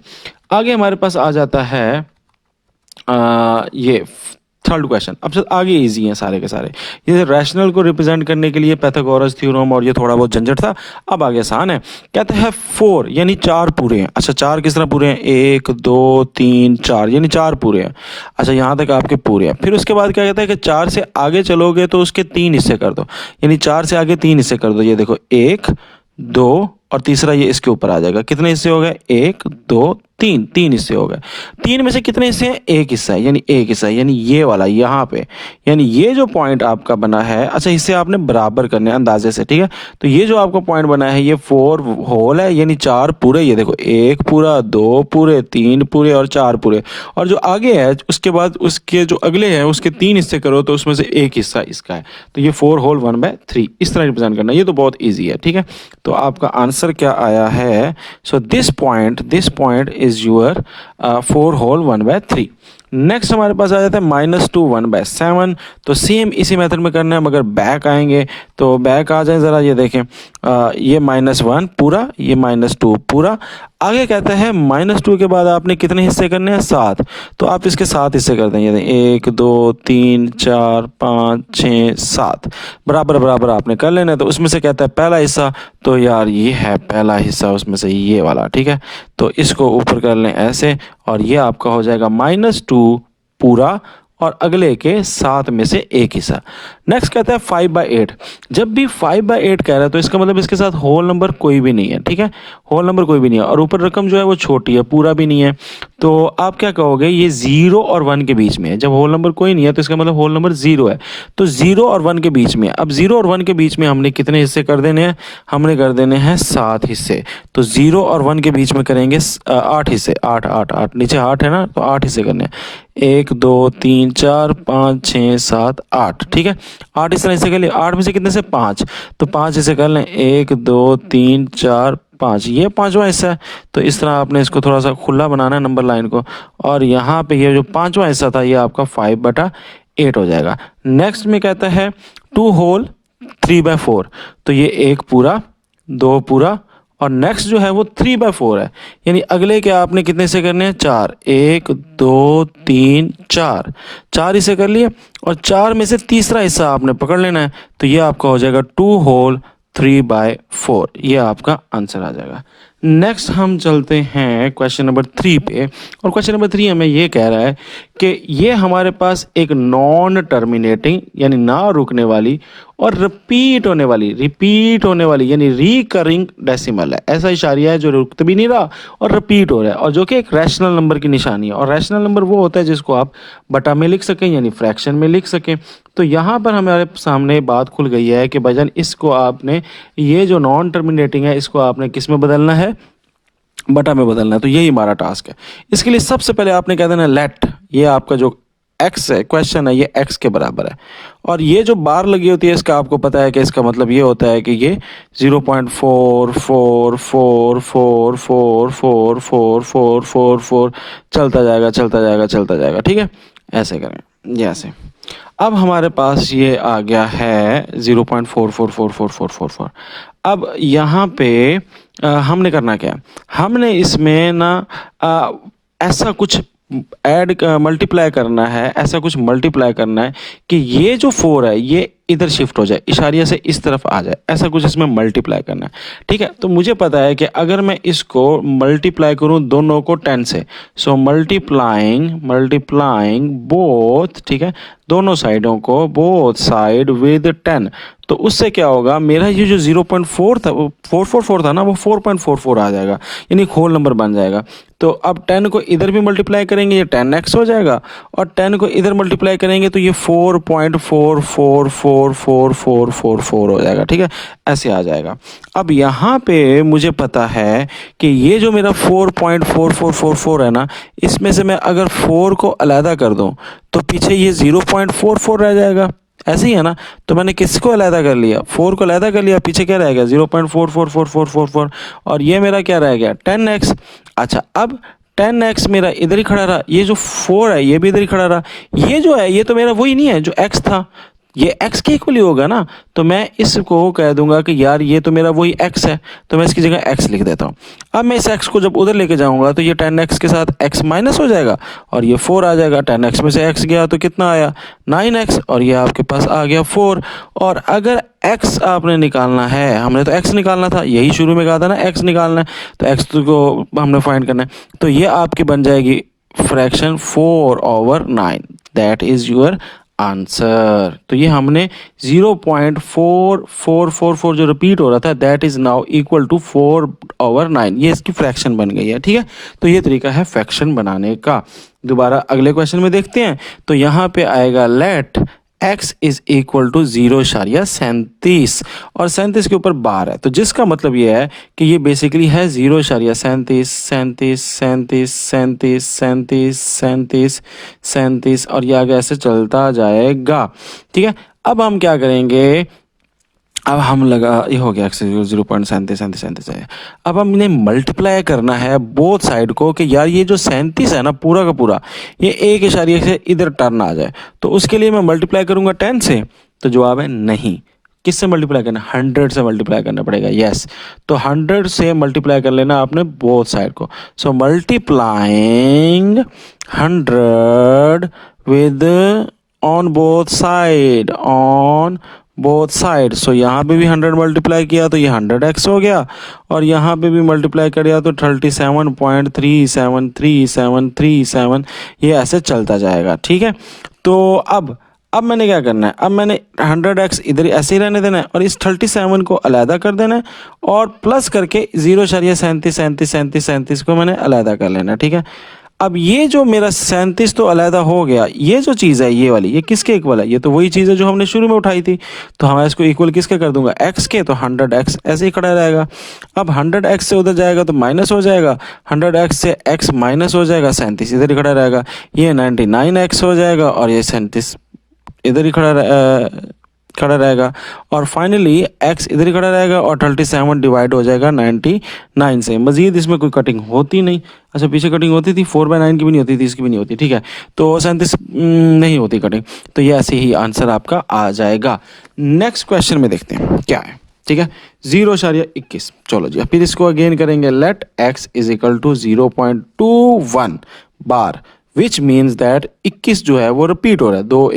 आगे हमारे पास आ जाता है ये थर्ड क्वेश्चन। अब से आगे इजी हैं सारे के सारे। ये रैशनल को रिप्रेजेंट करने के लिए पाइथागोरस थ्योरम और ये थोड़ा बहुत झंझट था, अब आगे आसान है। कहते हैं 4 यानी 4 पूरे हैं। अच्छा 4 किस तरह पूरे हैं, 1 2 3 4 यानी 4 पूरे हैं। अच्छा यहाँ तक आपके पूरे हैं। फिर उसके बाद क्या कहता है कि 4 से आगे चलोगे तो उसके 3 हिस्से कर दो, यानी 4 से आगे 3 हिस्से कर दो। ये देखो 1 2 और तीसरा ये इसके ऊपर आ जाएगा। कितने हिस्से हो गए, 1 2 3, 3 हिस्से हो गए। 3 में से कितने हिस्से हैं, एक हिस्सा है, यानी एक हिस्सा है, यानी ये वाला यहाँ पे, यानी ये जो पॉइंट आपका बना है। अच्छा हिस्से आपने बराबर करने हैं अंदाजे से, ठीक है। तो ये जो आपका पॉइंट बना है ये 4 होल है, यानी 4 पूरे। ये देखो 1 पूरा, 2 पूरे, 3 पूरे और 4 पूरे। और जो आगे है उसके बाद उसके जो अगले हैं उसके 3 हिस्से करो तो उसमें से एक हिस्सा इसका है। तो ये 4 होल 1/3 इस तरह रिप्रेजेंट करना। ये तो बहुत ईजी है, ठीक है। तो आपका आंसर क्या आया है, so this point is your 4 whole 1/3। Next हमारे पास आ जाता है -2 1/7। तो सेम इसी मेथड में करना है, मगर बैक आएंगे तो बैक आ जाए ज़रा। ये देखें ये -1 पूरा, ये -2 पूरा। आगे कहता है -2 के बाद आपने कितने हिस्से करने हैं, 7। तो आप इसके 7 हिस्से कर देंगे, 1 2 3 4 5 6 7 बराबर बराबर आपने कर लेना है। तो उसमें से कहता है पहला हिस्सा, तो यार ये है पहला हिस्सा उसमें से ये वाला, ठीक है। तो इसको ऊपर कर लें ऐसे, और ये आपका हो जाएगा -2 पूरा और अगले के 7 में से एक हिस्सा। नेक्स्ट कहता है 5/8। जब भी 5/8 कह रहा है तो इसका मतलब इसके साथ होल नंबर कोई भी नहीं है, ठीक है। होल नंबर कोई भी नहीं है, और ऊपर रकम जो है वो छोटी है, पूरा भी नहीं है। तो आप क्या कहोगे, ये 0 और 1 के बीच में है। जब होल नंबर कोई नहीं है तो इसका मतलब होल नंबर 0 है। तो 0 और 1 के बीच में, अब 0 और 1 के बीच में हमने कितने हिस्से कर देने हैं, हमने कर देने हैं 7 हिस्से। तो 0 और 1 के बीच में करेंगे 8 हिस्से, 8 8 8, नीचे 8 है ना, तो 8 हिस्से करने हैं। 1 2 3 4 5 6 7 8, ठीक है। 8 इस तरह हिस्से कर लिए। 8 में से कितने से 5, तो 5 हिस्से कर लें, 1 2 3 4 5, ये 5वां हिस्सा है। तो इस तरह आपने इसको थोड़ा सा खुला बनाना है नंबर लाइन को, और यहाँ पे ये जो 5वां हिस्सा था ये आपका 5/8 हो जाएगा। नेक्स्ट में कहता है 2 होल 3/4। तो ये 1 पूरा, 2 पूरा और नेक्स्ट जो है वो 3/4 है, यानी अगले के आपने कितने से करने हैं, 4, 1 2 3 4, 4 हिस्से कर लिए और 4 में से तीसरा हिस्सा आपने पकड़ लेना है, तो ये आपका हो जाएगा 2 होल 3/4, ये आपका आंसर आ जाएगा। नेक्स्ट हम चलते हैं क्वेश्चन नंबर 3 पे, और क्वेश्चन नंबर 3 हमें ये कह रहा है कि ये हमारे पास एक नॉन टर्मिनेटिंग यानी ना रुकने वाली और रिपीट होने वाली यानी रिकरिंग डेसिमल है। ऐसा इशारिया है जो रुक भी नहीं रहा और रिपीट हो रहा है, और जो कि एक रैशनल नंबर की निशानी है, और रैशनल नंबर वो होता है जिसको आप बटा में लिख सकें यानी फ्रैक्शन में लिख सकें। तो यहाँ पर हमारे सामने बात खुल गई है कि भाईजान इसको आपने, ये जो नॉन टर्मिनेटिंग है इसको आपने किस में बदलना है, बटा में बदलना है। तो यही हमारा टास्क है। इसके लिए सबसे पहले आपने कह देना लेट, ये आपका जो एक्स है, क्वेश्चन है, ये एक्स के बराबर है, और ये जो बार लगी होती है इसका आपको पता है कि इसका मतलब ये होता है कि ये 0.4444444444 चलता जाएगा। ठीक है, ऐसे करें, ये ऐसे। अब हमारे पास ये आ गया है 0.444444। अब यहाँ पे हमने करना क्या है, हमने इसमें ना ऐसा कुछ ऐड मल्टीप्लाई करना है, ऐसा कुछ मल्टीप्लाई करना है कि ये जो 4 है ये इधर शिफ्ट हो जाए, इशारिया से इस तरफ आ जाए, ऐसा कुछ इसमें मल्टीप्लाई करना है। ठीक है, तो मुझे पता है कि अगर मैं इसको मल्टीप्लाई करूं दोनों को 10 से, सो मल्टीप्लाइंग बोथ, ठीक है, दोनों साइडों को, बोथ साइड विद 10, तो उससे क्या होगा, मेरा ये जो 0.4 था, वो 444 था ना, वो 4.44 आ जाएगा, यानी होल नंबर बन जाएगा। तो अब 10 को इधर भी मल्टीप्लाई करेंगे, ये 10x हो जाएगा, और 10 को इधर मल्टीप्लाई करेंगे तो ये 4.444444 हो जाएगा। ठीक है, ऐसे आ जाएगा। अब यहाँ पे मुझे पता है कि ये जो मेरा 4.4444 है ना, इसमें से मैं अगर 4 को अलहदा कर दूं तो पीछे ये 0.44 रह जाएगा, ऐसे ही है ना। तो मैंने किसको अलहदा कर लिया, 4 को अलहदा कर लिया, पीछे क्या रह गया 0.444444, और ये मेरा क्या रह गया 10x। अच्छा, अब 10x मेरा इधर ही खड़ा रहा, ये जो 4 है ये भी इधर ही खड़ा रहा, ये जो है ये तो मेरा वही नहीं है जो x था, ये x के इक्वल ही होगा ना। तो मैं इसको कह दूंगा कि यार ये तो मेरा वही x है, तो मैं इसकी जगह x लिख देता हूँ। अब मैं इस x को जब उधर लेके जाऊंगा तो ये 10x के साथ x माइनस हो जाएगा और ये 4 आ जाएगा, 10x में से x गया तो कितना आया 9x, और ये आपके पास आ गया 4। और अगर x आपने निकालना है, हमने तो x निकालना था, यही शुरू में कहा था ना x निकालना है, तो x को हमने फाइंड करना है, तो ये आपकी बन जाएगी fraction 4/9, that is your answer. तो ये हमने 0.4444 जो रिपीट हो रहा था, that is now equal to 4/9, ये इसकी फ्रैक्शन बन गई है। ठीक है, तो ये तरीका है फ्रैक्शन बनाने का। दोबारा अगले क्वेश्चन में देखते हैं, तो यहाँ पे आएगा let x is equal to 0.37, और 37 के ऊपर बार है, तो जिसका मतलब ये है कि ये बेसिकली है 0.37 और ये आगे ऐसे चलता जाएगा। ठीक है, अब हम क्या करेंगे, अब हम लगा ये हो गया 0.37 है। अब हम इन्हें मल्टीप्लाई करना है बोथ साइड को कि यार ये जो 37 है ना पूरा का पूरा, ये एक इशारे से इधर टर्न आ जाए, तो उसके लिए मैं मल्टीप्लाई करूंगा 10 से, तो जवाब है नहीं। किससे मल्टीप्लाई करना, 100 से मल्टीप्लाई करना पड़ेगा। यस, तो 100 से मल्टीप्लाई कर लेना आपने बोथ साइड को। So multiplying 100 with on both side, on both side. So यहाँ पे भी 100 मल्टीप्लाई किया तो ये 100x हो गया, और यहाँ पे भी मल्टीप्लाई किया तो 37.37337, ये ऐसे चलता जाएगा। ठीक है, तो अब मैंने क्या करना है, अब मैंने 100x इधर ऐसे ही रहने देना है और इस 37 को अलहदा कर देना है, और प्लस करके 0.37 को मैंने अलहदा कर लेना है। ठीक है, अब ये जो मेरा 37 तो अलहदा हो गया, ये जो चीज़ है ये वाली, ये किसके इक्वल है, ये तो वही चीज़ है जो हमने शुरू में उठाई थी, तो हम इसको इक्वल किसके कर दूंगा x के, तो 100x ऐसे ही खड़ा रहेगा। अब 100x से उधर जाएगा तो माइनस हो जाएगा, 100x से x माइनस हो जाएगा, 37 इधर ही खड़ा रहेगा, ये 99x हो जाएगा, और ये 37 इधर ही खड़ा रहेगा, और फाइनली x इधर ही खड़ा रहेगा, और 37 डिवाइड हो जाएगा 99 से। मजीद इसमें कोई कटिंग होती नहीं। अच्छा, पीछे कटिंग होती थी, 4/9 की भी नहीं होती थी, इसकी भी नहीं होती। ठीक है, तो 37 नहीं होती कटिंग, तो ये ऐसे ही आंसर आपका आ जाएगा। नेक्स्ट क्वेश्चन में देखते हैं क्या है। ठीक है, 0.21। चलो जी, फिर इसको अगेन करेंगे, let x is equal to 0.21 bar, which means that 21 जो है वो रिपीट हो रहा है, 2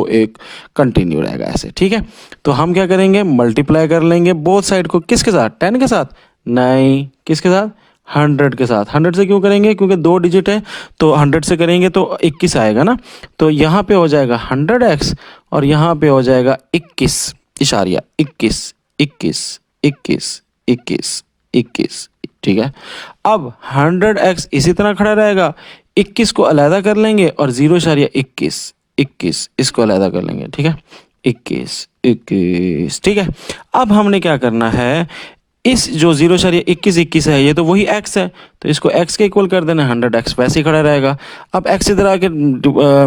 1 कंटिन्यू रहेगा ऐसे। ठीक है, तो हम क्या करेंगे, मल्टीप्लाई कर लेंगे बोथ साइड को, किसके साथ, 10 के साथ नहीं, किसके साथ, 100 के साथ। 100 से क्यों करेंगे, क्योंकि 2 डिजिट है, तो 100 से करेंगे तो 21 आएगा ना, तो यहाँ पे हो जाएगा 100x और यहाँ पे हो जाएगा 21 ठीक है। अब 100x इसी तरह खड़ा रहेगा, 21 को अलहदा कर लेंगे और 0.21 इसको अलहदा कर लेंगे। ठीक है, 21 ठीक है। अब हमने क्या करना है, इस जो 0.21 है ये तो वही x है, तो इसको x के इक्वल कर देना, 100x वैसे ही खड़ा रहेगा। अब x इधर आके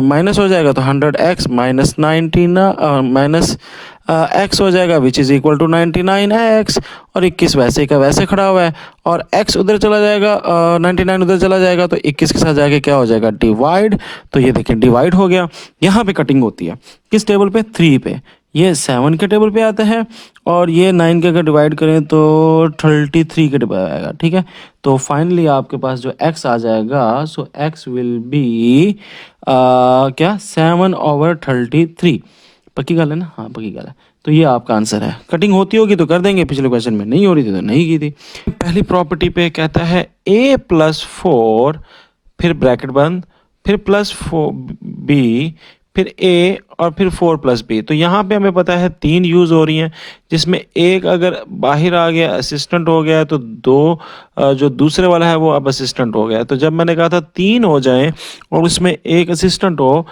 माइनस हो जाएगा, तो 100x माइनस 19 माइनस x हो जाएगा, विच इज़ इक्वल टू 99x, और 21 वैसे का वैसे खड़ा हुआ है, और x उधर चला जाएगा, 99 उधर चला जाएगा, तो 21 के साथ जाके क्या हो जाएगा, डिवाइड। तो ये देखिए डिवाइड हो गया। यहाँ पे कटिंग होती है किस टेबल पे, 3 पे, ये 7 के टेबल पे आता है, और ये 9 के अगर डिवाइड करें तो 33 के टेबल आएगा। ठीक है, तो फाइनली आपके पास जो x आ जाएगा, सो x विल बी क्या, 7/33। पक्की गल है ना, हाँ पक्की गल है। तो ये आपका आंसर है। कटिंग होती होगी तो कर देंगे, पिछले क्वेश्चन में नहीं हो रही थी तो नहीं की थी। पहली प्रॉपर्टी पे कहता है a+4, फिर ब्रैकेट बंद, फिर +4b, फिर a और फिर 4+b। तो यहाँ पे हमें पता है 3 यूज़ हो रही हैं, जिसमें एक अगर बाहर आ गया असिस्टेंट हो गया, तो 2 जो दूसरे वाला है वो अब असिस्टेंट हो गया। तो जब मैंने कहा था 3 हो जाएं और उसमें एक असिस्टेंट हो,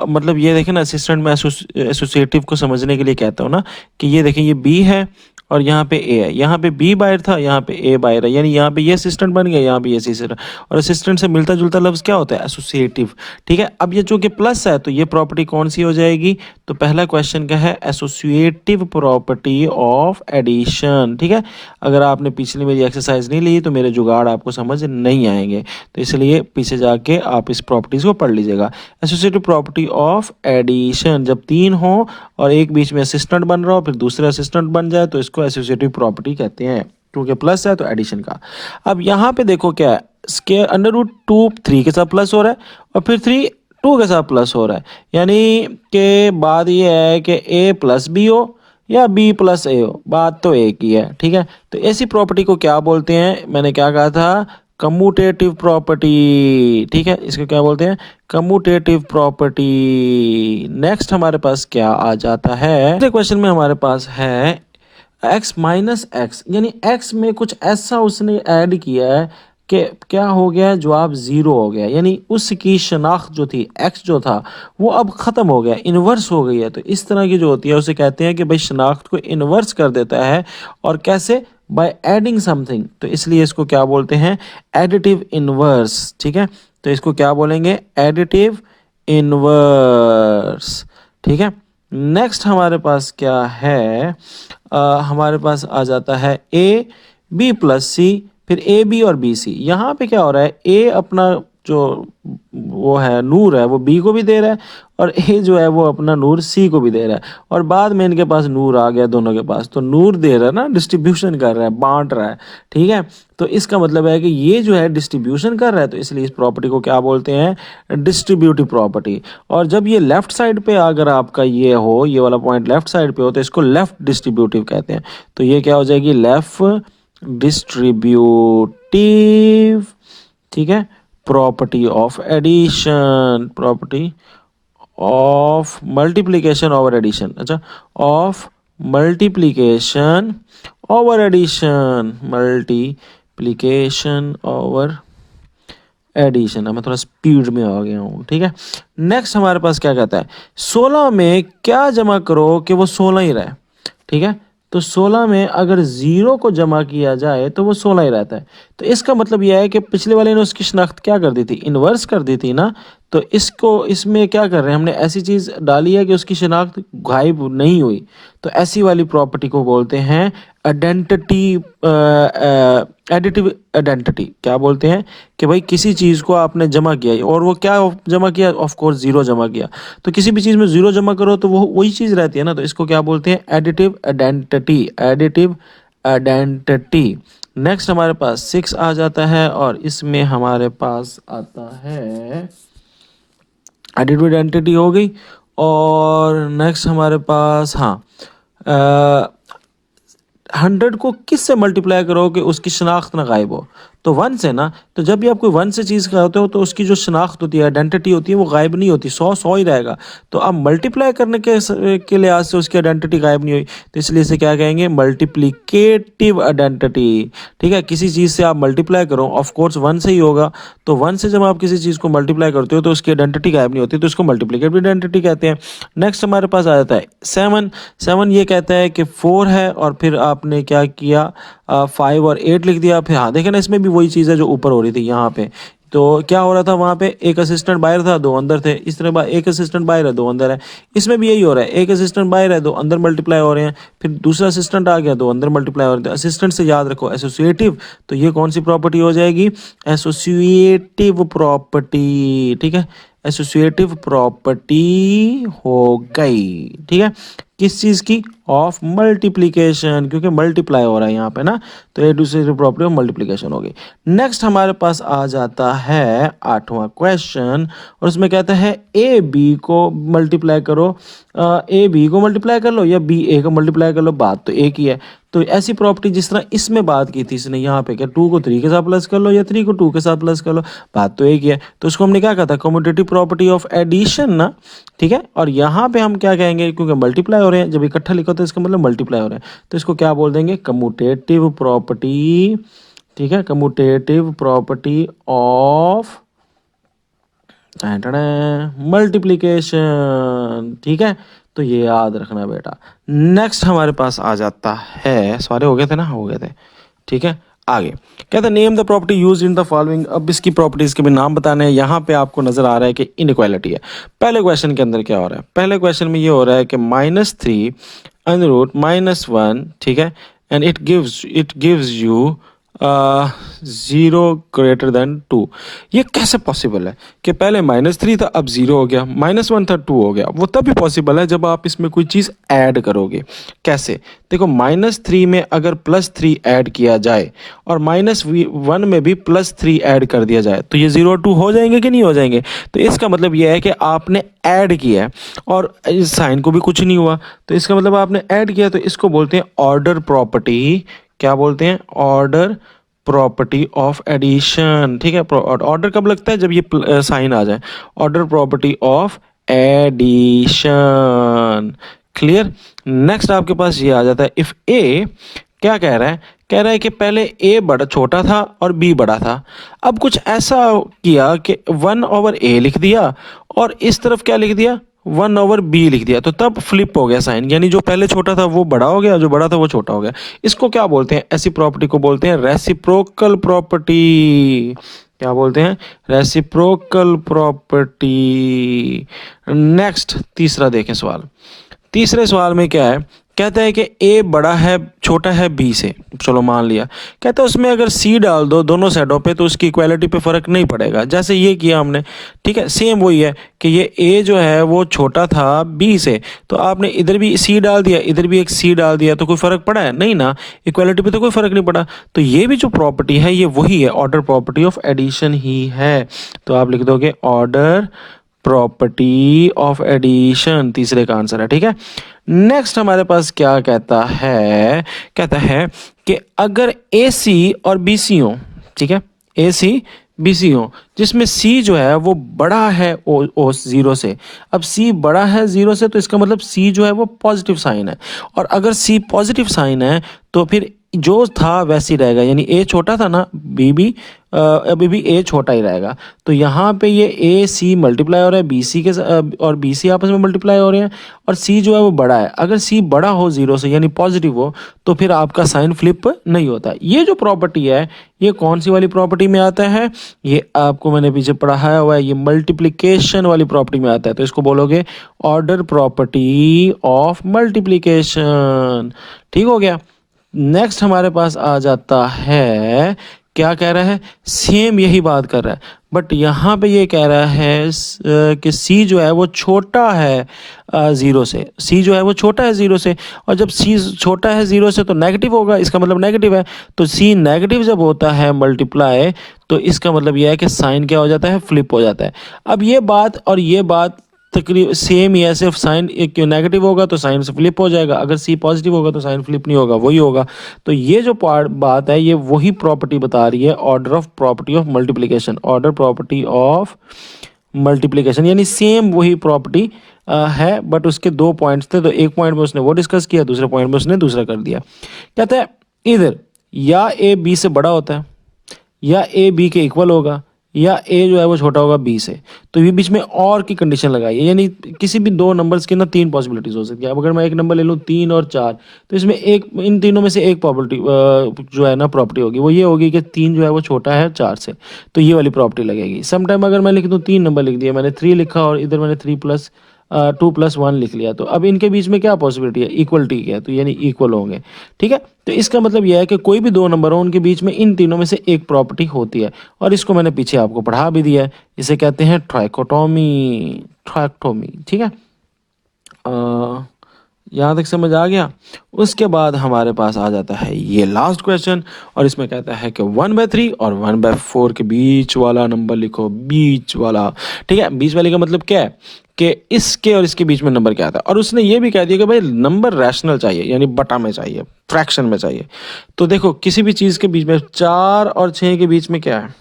मतलब ये देखें ना, असिस्टेंट में एसोसिएटिव को समझने के लिए कहता हूँ ना, कि ये देखें ये b है और यहाँ पे ए है, यहाँ पे बी बायर था, यहाँ पे ए बायर है, यानी यहाँ पे ये असिस्टेंट बन गया, यहाँ पे ये असिस्टेंट। और असिस्टेंट से मिलता जुलता लफ्ज़ क्या होता है, एसोसिएटिव। ठीक है, अब ये चूंकि प्लस है तो ये प्रॉपर्टी कौन सी हो जाएगी, तो पहला क्वेश्चन का है एसोसिएटिव प्रॉपर्टी ऑफ एडिशन। ठीक है, अगर आपने पिछली मेरी एक्सरसाइज नहीं ली तो मेरे जुगाड़ आपको समझ नहीं आएंगे, तो इसलिए पीछे जाके आप इस प्रॉपर्टीज़ को पढ़ लीजिएगा। एसोसिएटिव प्रॉपर्टी ऑफ एडिशन, जब 3 हो और एक बीच में असिस्टेंट बन रहा हो, फिर दूसरा असिस्टेंट बन जाए, तो इसको एसोसिएटिव प्रॉपर्टी कहते हैं, क्योंकि प्लस है तो एडिशन का। अब यहाँ पे देखो क्या है, स्क्वायर √2 3 के साथ प्लस हो रहा है, और फिर 3 2 के साथ प्लस हो रहा है, यानी के बाद ये है कि a+b हो या b+a हो, बात तो एक ही है। ठीक है, तो ऐसी प्रॉपर्टी को क्या बोलते हैं, मैंने क्या कहा था, कम्यूटेटिव प्रॉपर्टी। ठीक है, इसको क्या बोलते हैं, कम्यूटेटिव प्रॉपर्टी। नेक्स्ट हमारे पास क्या आ जाता है, दूसरे क्वेश्चन में हमारे पास है x माइनस एक्स, यानी x में कुछ ऐसा उसने ऐड किया है कि क्या हो गया, जवाब 0 हो गया, यानी उसकी शनाख्त जो थी, x जो था वो अब ख़त्म हो गया, इन्वर्स हो गई है। तो इस तरह की जो होती है उसे कहते हैं कि भाई शनाख्त को इन्वर्स कर देता है, और कैसे, बाय एडिंग समथिंग। तो इसलिए इसको क्या बोलते हैं, एडिटिव इन्वर्स। ठीक है, तो इसको क्या बोलेंगे, एडिटिव इन्वर्स। ठीक है, नेक्स्ट हमारे पास क्या है, हमारे पास आ जाता है a b+c, फिर a b और b c। यहाँ पे क्या हो रहा है, a अपना जो वो है नूर है वो b को भी दे रहा है, और a जो है वो अपना नूर c को भी दे रहा है, और बाद में इनके पास नूर आ गया दोनों के पास, तो नूर दे रहा है ना, डिस्ट्रीब्यूशन कर रहा है, बांट रहा है। ठीक है, तो इसका मतलब है कि ये जो है डिस्ट्रीब्यूशन कर रहा है, तो इसलिए इस प्रॉपर्टी को क्या बोलते हैं, डिस्ट्रीब्यूटिव प्रॉपर्टी। और जब ये लेफ्ट साइड पे अगर आपका ये हो, ये वाला पॉइंट लेफ्ट साइड पे हो, तो इसको लेफ्ट डिस्ट्रीब्यूटिव कहते हैं। तो ये क्या हो जाएगी, लेफ्ट डिस्ट्रीब्यूटिव। ठीक है, property of addition, property of multiplication over addition, अच्छा, of multiplication over addition, multiplication over addition. अब मैं थोड़ा स्पीड में आ गया हूँ। ठीक है, नेक्स्ट हमारे पास क्या कहता है, 16 में क्या जमा करो कि वो 16 ही रहे। ठीक है, तो 16 में अगर 0 को जमा किया जाए तो वो 16 ही रहता है। तो इसका मतलब यह है कि पिछले वाले ने उसकी शनाख्त क्या कर दी थी, इन्वर्स कर दी थी ना, तो इसको इसमें क्या कर रहे हैं, हमने ऐसी चीज़ डाली है कि उसकी शनाख्त गायब नहीं हुई, तो ऐसी वाली प्रॉपर्टी को बोलते हैं आइडेंटिटी, एडिटिव आइडेंटिटी क्या बोलते हैं कि भाई किसी चीज़ को आपने जमा किया और वो क्या जमा किया, ऑफ कोर्स जीरो जमा किया। तो किसी भी चीज़ में जीरो जमा करो तो वो वही चीज़ रहती है ना, तो इसको क्या बोलते हैं, additive identity, additive identity. Next हमारे पास 6 आ जाता है और इसमें हमारे पास आता है एडिटिव आइडेंटिटी हो गई। और नेक्स्ट हमारे पास, हाँ, 100 को किस से मल्टीप्लाई करोगे उसकी शनाख्त ना गायब हो, तो 1 से ना। तो जब भी आप कोई 1 से चीज़ करते हो तो उसकी जो शनाख्त होती है, आइडेंटिटी होती है, वो गायब नहीं होती, 100 ही रहेगा। तो आप मल्टीप्लाई करने के लिहाज से उसकी आइडेंटिटी गायब नहीं हुई, तो इसलिए इसे क्या कहेंगे, मल्टीप्लिकेटिव आइडेंटिटी। ठीक है, किसी चीज़ से आप मल्टीप्लाई करो, ऑफ कोर्स 1 से ही होगा, तो 1 से जब आप किसी चीज़ को मल्टीप्लाई करते हो तो उसकी आइडेंटिटी गायब नहीं होती, तो इसको मल्टीप्लिकेटिव आइडेंटिटी कहते हैं। नेक्स्ट हमारे पास आ जाता है 7। 7 ये कहता है कि 4 है और फिर आपने क्या किया, 5 और 8 लिख दिया। फिर हाँ देखें ना, इसमें भी वही चीज़ है जो ऊपर हो रही थी यहाँ पे। तो क्या हो रहा था वहाँ पे, एक असिस्टेंट बाहर था, 2 अंदर थे। इस तरह एक असिस्टेंट बाहर है, 2 अंदर है। इसमें भी यही हो रहा है, एक असिस्टेंट बाहर है, 2 अंदर मल्टीप्लाई हो रहे हैं। फिर दूसरा असिस्टेंट आ गया, 2 अंदर मल्टीप्लाई हो रहे थे। असिस्टेंट से याद रखो एसोसिएटिव, तो ये कौन सी प्रॉपर्टी हो जाएगी, एसोसिएटिव प्रॉपर्टी। ठीक है, एसोसिएटिव प्रॉपर्टी हो गई। ठीक है, किस चीज़ की, ऑफ मल्टीप्लिकेशन, क्योंकि मल्टीप्लाई हो रहा है यहाँ पे ना, तो एसोसिएटिव प्रॉपर्टी ऑफ मल्टीप्लिकेशन हो गई। नेक्स्ट हमारे पास आ जाता है 8वां क्वेश्चन, और उसमें कहता है ए बी को मल्टीप्लाई करो, ए बी को मल्टीप्लाई कर लो या बी ए को मल्टीप्लाई कर लो, बात तो एक ही है। तो ऐसी प्रॉपर्टी जिस तरह इसमें बात की थी इसने यहाँ पे, क्या 2 को 3 के साथ प्लस कर लो या 3 को 2 के साथ प्लस कर लो, बात तो एक ही है। तो उसको हमने क्या कहा था, कम्यूटेटिव प्रॉपर्टी ऑफ एडिशन ना। ठीक है, और यहाँ पे हम क्या कहेंगे, क्योंकि मल्टीप्लाई हो रहे हैं, जब इकट्ठा लिखा तो इसका मतलब मल्टीप्लाई हो रहे हैं, तो इसको क्या बोल देंगे, कम्यूटेटिव प्रॉपर्टी। ठीक है, कम्यूटेटिव प्रॉपर्टी ऑफ मल्टीप्लिकेशन। ठीक है, तो ये याद रखना बेटा। नेक्स्ट हमारे पास आ जाता है, सारे हो गए थे ना, हो गए थे। ठीक है, आगे कहते हैं name the property use in the following. अब इसकी प्रॉपर्टीज के भी नाम बताने हैं। यहाँ पे आपको नजर आ रहा है कि इनइक्वालिटी है। पहले क्वेश्चन के अंदर क्या हो रहा है, पहले क्वेश्चन में ये हो रहा है कि -3 अंडर रूट -1, ठीक है, and it gives you 0 greater than 2। ये कैसे पॉसिबल है कि पहले -3 था, अब 0 हो गया, -1 था, 2 हो गया। वो तभी पॉसिबल है जब आप इसमें कोई चीज़ ऐड करोगे। कैसे, देखो -3 में अगर +3 ऐड किया जाए और -1 में भी +3 ऐड कर दिया जाए, तो ये 0 2 हो जाएंगे कि नहीं हो जाएंगे। तो इसका मतलब ये है कि आपने ऐड किया है और इस साइन को भी कुछ नहीं हुआ, तो इसका मतलब आपने ऐड किया, तो इसको बोलते हैं ऑर्डर प्रॉपर्टी। क्या बोलते हैं, ऑर्डर प्रॉपर्टी ऑफ एडिशन। ठीक है, ऑर्डर कब लगता है, जब ये साइन आ जाए, order property of addition. Clear. Next आपके पास ये आ जाता है, इफ ए क्या कह रहा है, कह रहा है कि पहले ए बड़ा छोटा था और बी बड़ा था। अब कुछ ऐसा किया कि 1/a लिख दिया और इस तरफ क्या लिख दिया, 1/b लिख दिया, तो तब फ्लिप हो गया साइन, यानी जो पहले छोटा था वो बड़ा हो गया, जो बड़ा था वो छोटा हो गया। इसको क्या बोलते हैं, ऐसी प्रॉपर्टी को बोलते हैं रेसिप्रोकल प्रॉपर्टी। क्या बोलते हैं, रेसिप्रोकल प्रॉपर्टी। नेक्स्ट तीसरा देखें सवाल। तीसरे सवाल में क्या है, कहता है कि ए बड़ा है, छोटा है बी से, चलो मान लिया। कहता है उसमें अगर सी डाल दो दोनों साइडों पे तो उसकी इक्वालिटी पे फर्क नहीं पड़ेगा, जैसे ये किया हमने। ठीक है, सेम वही है कि ये ए जो है वो छोटा था बी से, तो आपने इधर भी सी डाल दिया, इधर भी एक सी डाल दिया, तो कोई फर्क पड़ा है नहीं ना, इक्वालिटी पे तो कोई फर्क नहीं पड़ा। तो ये भी जो प्रॉपर्टी है ये वही है, ऑर्डर प्रॉपर्टी ऑफ एडिशन ही है। तो आप लिख दोगे ऑर्डर प्रॉपर्टी ऑफ एडिशन, तीसरे का आंसर है। ठीक है, नेक्स्ट हमारे पास क्या कहता है, कहता है कि अगर ए सी और बी सी हो, ठीक है, ए सी बी सी हो, जिसमें सी जो है वो बड़ा है ओ 0 से। अब सी बड़ा है 0 से, तो इसका मतलब सी जो है वो पॉजिटिव साइन है, और अगर सी पॉजिटिव साइन है तो फिर जो था वैसे ही रहेगा, यानी ए छोटा था ना, बी भी अभी भी ए छोटा ही रहेगा। तो यहाँ पे ये ए सी मल्टीप्लाई हो रहा है बी सी के और बी सी आपस में मल्टीप्लाई हो रहे हैं, और सी जो है वो बड़ा है। अगर सी बड़ा हो 0 से यानी पॉजिटिव हो, तो फिर आपका साइन फ्लिप नहीं होता। ये जो प्रॉपर्टी है ये कौन सी वाली प्रॉपर्टी में आता है, ये आपको मैंने पीछे पढ़ाया हुआ है, ये मल्टीप्लिकेशन वाली प्रॉपर्टी में आता है। तो इसको बोलोगे ऑर्डर प्रॉपर्टी ऑफ मल्टीप्लिकेशन। ठीक हो गया। नेक्स्ट हमारे पास आ जाता है, क्या कह रहा है, सेम यही बात कर रहा है, बट यहाँ पे ये कह रहा है कि सी जो है वो छोटा है ज़ीरो से, सी जो है वो छोटा है ज़ीरो से, और जब सी छोटा है ज़ीरो से तो नेगेटिव होगा, इसका मतलब नेगेटिव है, तो सी नेगेटिव जब होता है मल्टीप्लाई, तो इसका मतलब यह है कि साइन क्या हो जाता है, फ्लिप हो जाता है। अब ये बात और ये बात तकरीब सेम ही है, सिर्फ साइन एक नेगेटिव होगा तो साइन से फ्लिप हो जाएगा, अगर सी पॉजिटिव होगा तो साइन फ्लिप नहीं होगा, वही होगा। तो ये जो पार्ट बात है ये वही प्रॉपर्टी बता रही है, order of property of multiplication, order property of multiplication, यानी सेम वही प्रॉपर्टी है, बट उसके दो पॉइंट्स थे, तो एक पॉइंट में उसने वो डिस्कस किया, दूसरे पॉइंट में उसने दूसरा कर दिया। कहता है इधर या ए बी से बड़ा होता है, या ए बी के इक्वल होगा, या ए जो है वो छोटा होगा बी से, तो ये बीच में और की कंडीशन लगाई है, यानी किसी भी दो नंबर्स की ना तीन पॉसिबिलिटीज हो सकती है। अब अगर मैं एक नंबर ले लूँ 3 और 4, तो इसमें एक, इन तीनों में से एक प्रॉपर्टी जो है ना प्रॉपर्टी होगी, वो ये होगी कि 3 जो है वो छोटा है 4 से, तो ये वाली प्रॉपर्टी लगेगी। समटाइम अगर मैं लिख दूँ 3 नंबर लिख दिया मैंने, 3 लिखा और इधर मैंने 2+1 लिख लिया, तो अब इनके बीच में क्या पॉसिबिलिटी है, इक्वलिटी की है, तो यानी इक्वल होंगे। ठीक है, तो इसका मतलब यह है कि कोई भी दो नंबर हो उनके बीच में इन तीनों में से एक प्रॉपर्टी होती है, और इसको मैंने पीछे आपको पढ़ा भी दिया है, इसे कहते हैं ट्राइकोटोमी, ट्राइकोटोमी। ठीक है, यहाँ तक समझ आ गया। उसके बाद हमारे पास आ जाता है ये लास्ट क्वेश्चन, और इसमें कहता है कि 1/3 और 1/4 के बीच वाला नंबर लिखो, बीच वाला। ठीक है, बीच वाले का मतलब क्या है कि इसके और इसके बीच में नंबर क्या आता है, और उसने ये भी कह दिया कि भाई नंबर रैशनल चाहिए, यानी बटा में चाहिए, फ्रैक्शन में चाहिए। तो देखो किसी भी चीज़ के बीच में 4 और 6 के बीच में क्या है,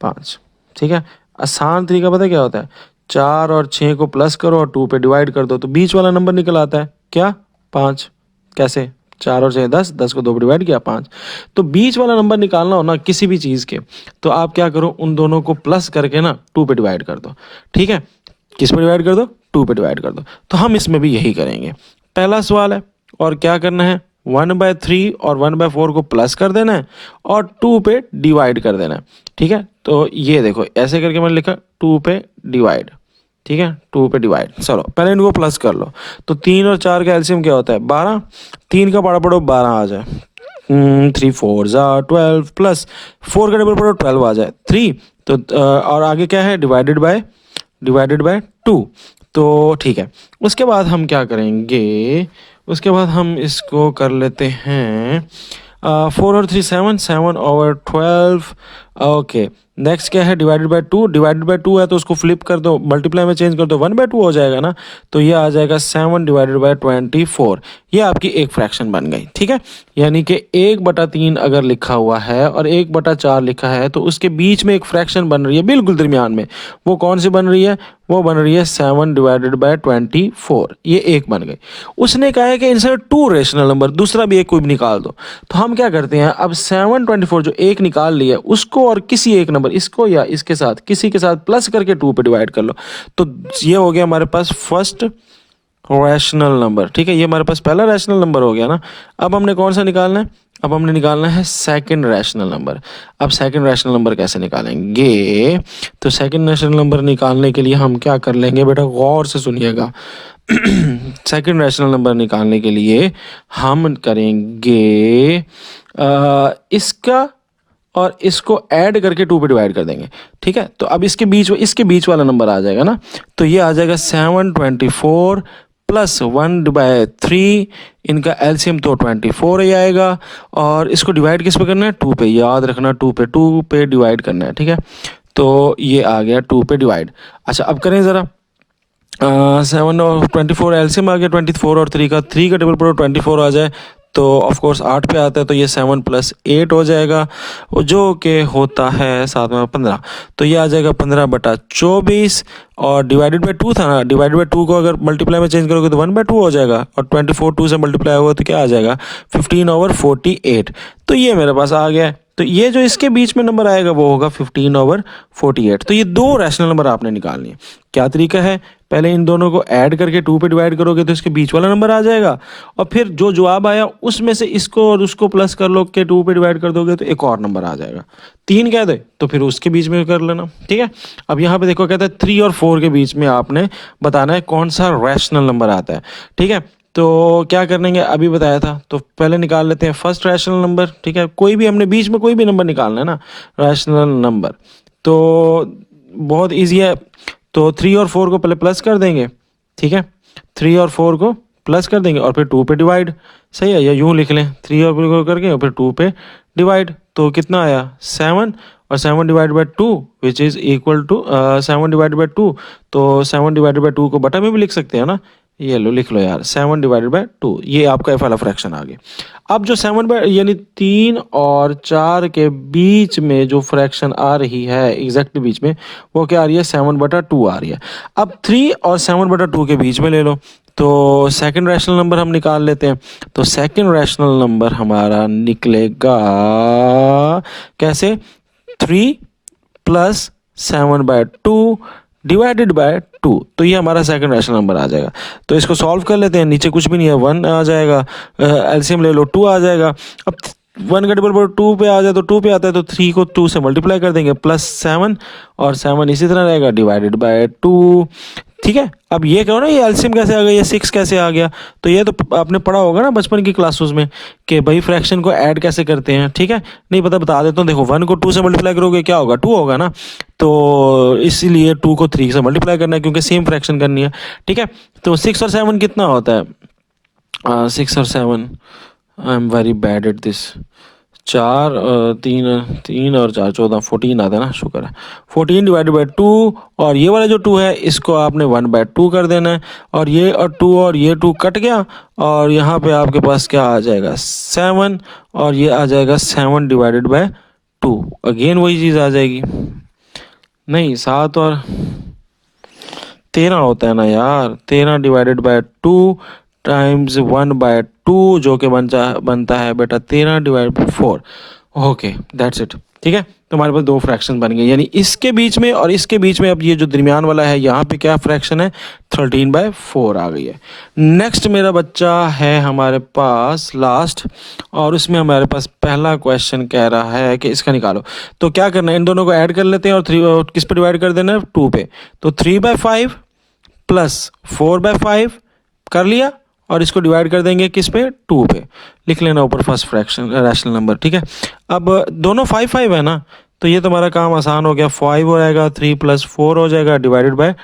5। ठीक है, आसान तरीका पता है क्या होता है, 4 और 6 को प्लस करो और 2 पे डिवाइड कर दो, तो बीच वाला नंबर निकल आता है क्या, 5। कैसे, 4 और 6 10, 10 को 2 पे डिवाइड किया 5। तो बीच वाला नंबर निकालना हो ना किसी भी चीज़ के, तो आप क्या करो, उन दोनों को प्लस करके ना 2 पे डिवाइड कर दो। ठीक है, किस पे डिवाइड कर दो, 2 पे डिवाइड कर दो। तो हम इसमें भी यही करेंगे। पहला सवाल है, और क्या करना है, 1/3 और 1/4 को प्लस कर देना है और 2 पे डिवाइड कर देना है। ठीक है, तो ये देखो ऐसे करके मैंने लिखा 2 पे डिवाइड। ठीक है, 2 पे डिवाइड, चलो पहले इनको प्लस कर लो। तो 3 और 4 का एलसीएम क्या होता है, 12। 3 का बड़ा पढ़ो 12 आ जाए, 3 4 12 प्लस 4 का डबल पढ़ो 12 आ जाए 3। तो और आगे क्या है, डिवाइडेड बाय 2। तो ठीक है, उसके बाद हम क्या करेंगे, उसके बाद हम इसको कर लेते हैं 4 और 3 7, 7/12। ओके, नेक्स्ट क्या है, डिवाइडेड बाय 2 है तो उसको फ्लिप कर दो, मल्टीप्लाई में चेंज कर दो, 1/2 हो जाएगा ना, तो ये आ जाएगा 7/24। ये आपकी एक फ्रैक्शन बन गई। ठीक है, यानी कि 1/3 अगर लिखा हुआ है और 1/4 लिखा है, तो उसके बीच में एक फ्रैक्शन बन रही है बिल्कुल दरमियान में, वो कौन सी बन रही है, वो बन रही है 7/24। ये एक बन गई। उसने कहा है कि इनसे 2 रेशनल नंबर, दूसरा भी एक कोई भी निकाल दो। तो हम क्या करते हैं, अब 7/24 जो एक निकाल लिया उसको और किसी एक नंबर, इसको या इसके साथ किसी के साथ प्लस करके 2 पे डिवाइड कर लो, तो ये हो गया हमारे पास फर्स्ट रैशनल नंबर। ठीक है, ये हमारे पास पहला रैशनल नंबर हो गया ना। अब हमने कौन सा निकालना है, अब हमने निकालना है सेकंड रैशनल नंबर। अब सेकंड रैशनल नंबर कैसे निकालेंगे, तो सेकंड रैशनल नंबर निकालने के लिए हम क्या कर लेंगे, बेटा गौर से सुनिएगा। सेकंड रैशनल नंबर निकालने के लिए हम करेंगे इसका और इसको ऐड करके 2 पे डिवाइड कर देंगे। ठीक है, तो अब इसके बीच वाला नंबर आ जाएगा ना, तो ये आ जाएगा 7/24 प्लस 1/3, इनका एलसीएम तो 24 ही आएगा, और इसको डिवाइड किस पे करना है, 2 पे, याद रखना 2 पे डिवाइड करना है। ठीक है, तो ये आ गया 2 पे डिवाइड। अच्छा अब करें ज़रा, 7 और 24 एलसीएम आ गया 24 और 3 का डबल पढ़ो 24 आ जाए, तो ऑफ कोर्स 8 पे आता है, तो ये 7 + 8 हो जाएगा, वो जो कि होता है 7 में 15, तो ये आ जाएगा 15/24। और डिवाइडेड बाय 2 था ना, डिवाइडेड बाय 2 को अगर मल्टीप्लाई में चेंज करोगे तो 1/2 हो जाएगा, और 24 2 से मल्टीप्लाई होगा तो क्या आ जाएगा 15/48। तो ये मेरे पास आ गया है। तो ये जो इसके बीच में नंबर आएगा वो होगा 15/48। तो ये 2 रैशनल नंबर आपने निकालनी है। क्या तरीका है, पहले इन दोनों को ऐड करके 2 पे डिवाइड करोगे तो इसके बीच वाला नंबर आ जाएगा, और फिर जो जवाब आया उसमें से इसको और उसको प्लस कर लो के 2 पे डिवाइड कर दोगे तो एक और नंबर आ जाएगा। 3 कह दे तो फिर उसके बीच में कर लेना। ठीक है, अब यहाँ पे देखो कहता है 3 और 4 के बीच में आपने बताना है कौन सा रैशनल नंबर आता है। ठीक है, तो क्या करेंगे अभी बताया था, तो पहले निकाल लेते हैं फर्स्ट रैशनल नंबर, ठीक है। कोई भी हमने बीच में कोई भी नंबर निकालना है ना, रैशनल नंबर, तो बहुत इजी है। तो 3 और 4 को पहले प्लस कर देंगे, ठीक है। 3 और 4 को प्लस कर देंगे और फिर 2 पे डिवाइड, सही है, या यूँ लिख लें 3 और 4 करके और फिर 2 पे डिवाइड, तो कितना आया 7, और 7 divide by 2 which is equal to 7 divide by 2, तो 7 डिवाइड बाई 2 को बटा में भी लिख सकते हैं ना, ये लो लिख लो यार 7 डिवाइडेड बाई 2, ये आपका एफ वाला फ्रैक्शन आ गया। अब जो 7 बाई यानी 3 और 4 के बीच में जो फ्रैक्शन आ रही है एग्जैक्टली बीच में, वो क्या आ रही है 7/2 आ रही है। अब 3 और 7/2 के बीच में ले लो, तो सेकंड रैशनल नंबर हम निकाल लेते हैं। तो सेकंड रैशनल नंबर हमारा निकलेगा कैसे, 3 प्लस 7/2 डिवाइडेड बाय 2, तो ये हमारा सेकंड रैशनल नंबर आ जाएगा। तो इसको सॉल्व कर लेते हैं, नीचे कुछ भी नहीं है 1 आ जाएगा, एलसीएम ले लो 2 आ जाएगा। अब 1 का डबल 2 पे आ जाए तो 2 पे आता है, तो 3 को 2 से मल्टीप्लाई कर देंगे प्लस 7, और 7 इसी तरह रहेगा डिवाइडेड बाय 2, ठीक है। अब ये कहो ना ये एलसीएम कैसे आ गया, ये 6 कैसे आ गया, तो ये तो आपने पढ़ा होगा ना बचपन की क्लासेस में कि भाई फ्रैक्शन को ऐड कैसे करते हैं, ठीक है। नहीं पता बता देता हूँ, देखो 1 को 2 से मल्टीप्लाई करोगे क्या होगा 2 होगा ना, तो इसीलिए 2 को 3 से मल्टीप्लाई करना है क्योंकि सेम फ्रैक्शन करनी है, ठीक है। तो 6 और 7 कितना होता है, 6 और 7, I am very bad at this, 4 3 और 4 14 14 आता है ना, शुक्र है। 14 डिवाइडेड बाई 2, और ये वाला जो 2 है इसको आपने 1/2 कर देना है, और ये और 2 और ये 2 कट गया, और यहाँ पे आपके पास क्या आ जाएगा 7, और ये आ जाएगा 7 डिवाइडेड बाई 2, अगेन वही चीज़ आ जाएगी। नहीं 7 और 13 होता है ना यार, 13 डिवाइडेड बाय 2 टाइम्स 1/2 जो कि बनता है बेटा 13 divide by 4। Okay that's it, ठीक है। तो हमारे पास दो फ्रैक्शन बन गए, यानी इसके बीच में और इसके बीच में। अब ये जो दरमियान वाला है यहाँ पे क्या फ्रैक्शन है 13/4 आ गई है। नेक्स्ट मेरा बच्चा है हमारे पास लास्ट, और उसमें हमारे पास पहला क्वेश्चन कह रहा है कि इसका निकालो। तो क्या करना है, इन दोनों को ऐड कर लेते हैं और 3 किस पे डिवाइड कर देना है 2 पे, तो 3/5 प्लस 4/5 कर लिया, और इसको डिवाइड कर देंगे किस पे 2 पे, लिख लेना ऊपर फर्स्ट फ्रैक्शन रैशनल नंबर, ठीक है। अब दोनों 5 है ना, तो ये तुम्हारा काम आसान हो गया, 5 हो जाएगा, 3 + 4 हो जाएगा डिवाइडेड बाय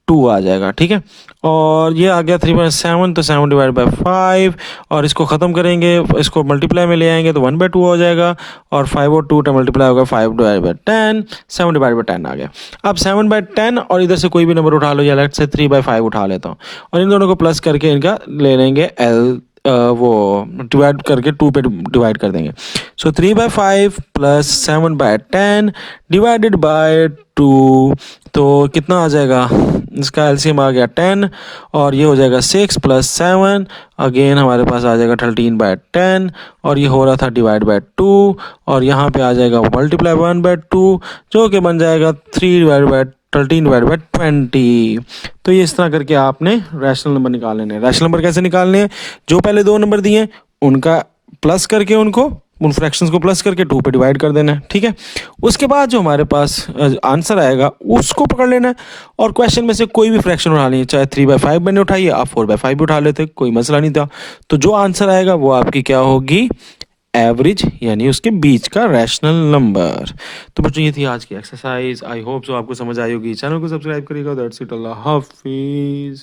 2 आ जाएगा, ठीक है। और ये आ गया 3/7, तो 7 डिवाइड बाई 5, और इसको ख़त्म करेंगे, इसको मल्टीप्लाई में ले आएंगे तो 1/2 हो जाएगा, और 5 और 2 मल्टीप्लाई होगा 5 डिवाइड बाई 10, 7 डिवाइड बाई 10 आ गया। अब 7/10 और इधर से कोई भी नंबर उठा लो, या लेट्स से 3/5 उठा लेता हूँ, और इन दोनों को प्लस करके इनका ले लेंगे वो डिवाइड करके 2 पे डिवाइड कर देंगे। सो 3/5 प्लस 7/10 डिवाइडेड बाय 2, तो कितना आ जाएगा, इसका एलसीएम आ गया 10, और ये हो जाएगा 6 + 7, अगेन हमारे पास आ जाएगा 13/10, और ये हो रहा था डिवाइड बाय 2, और यहाँ पे आ जाएगा मल्टीप्लाई 1/2 जो कि बन जाएगा 3 डिवाइड बाय 13 डिवाइड बाई 20। तो ये इस तरह करके आपने रैशनल नंबर निकाल लेने हैं। रैशनल नंबर कैसे निकालने हैं, जो पहले दो नंबर दिए हैं उनका प्लस करके उन फ्रैक्शंस को प्लस करके 2 पे डिवाइड कर देना है, ठीक है। उसके बाद जो हमारे पास आंसर आएगा उसको पकड़ लेना है, और क्वेश्चन में से कोई भी फ्रैक्शन उठा लें, चाहे 3/5 मैंने उठाई है, आप 4/5 भी उठा लेते, कोई मसला नहीं था। तो जो आंसर आएगा वो आपकी क्या होगी, एवरेज, यानी उसके बीच का रैशनल नंबर। तो बच्चों ये थी आज की एक्सरसाइज, आई होप सो आपको समझ आई होगी। चैनल को सब्सक्राइब करिएगा। दैट्स इट, अल्लाह हाफिज़।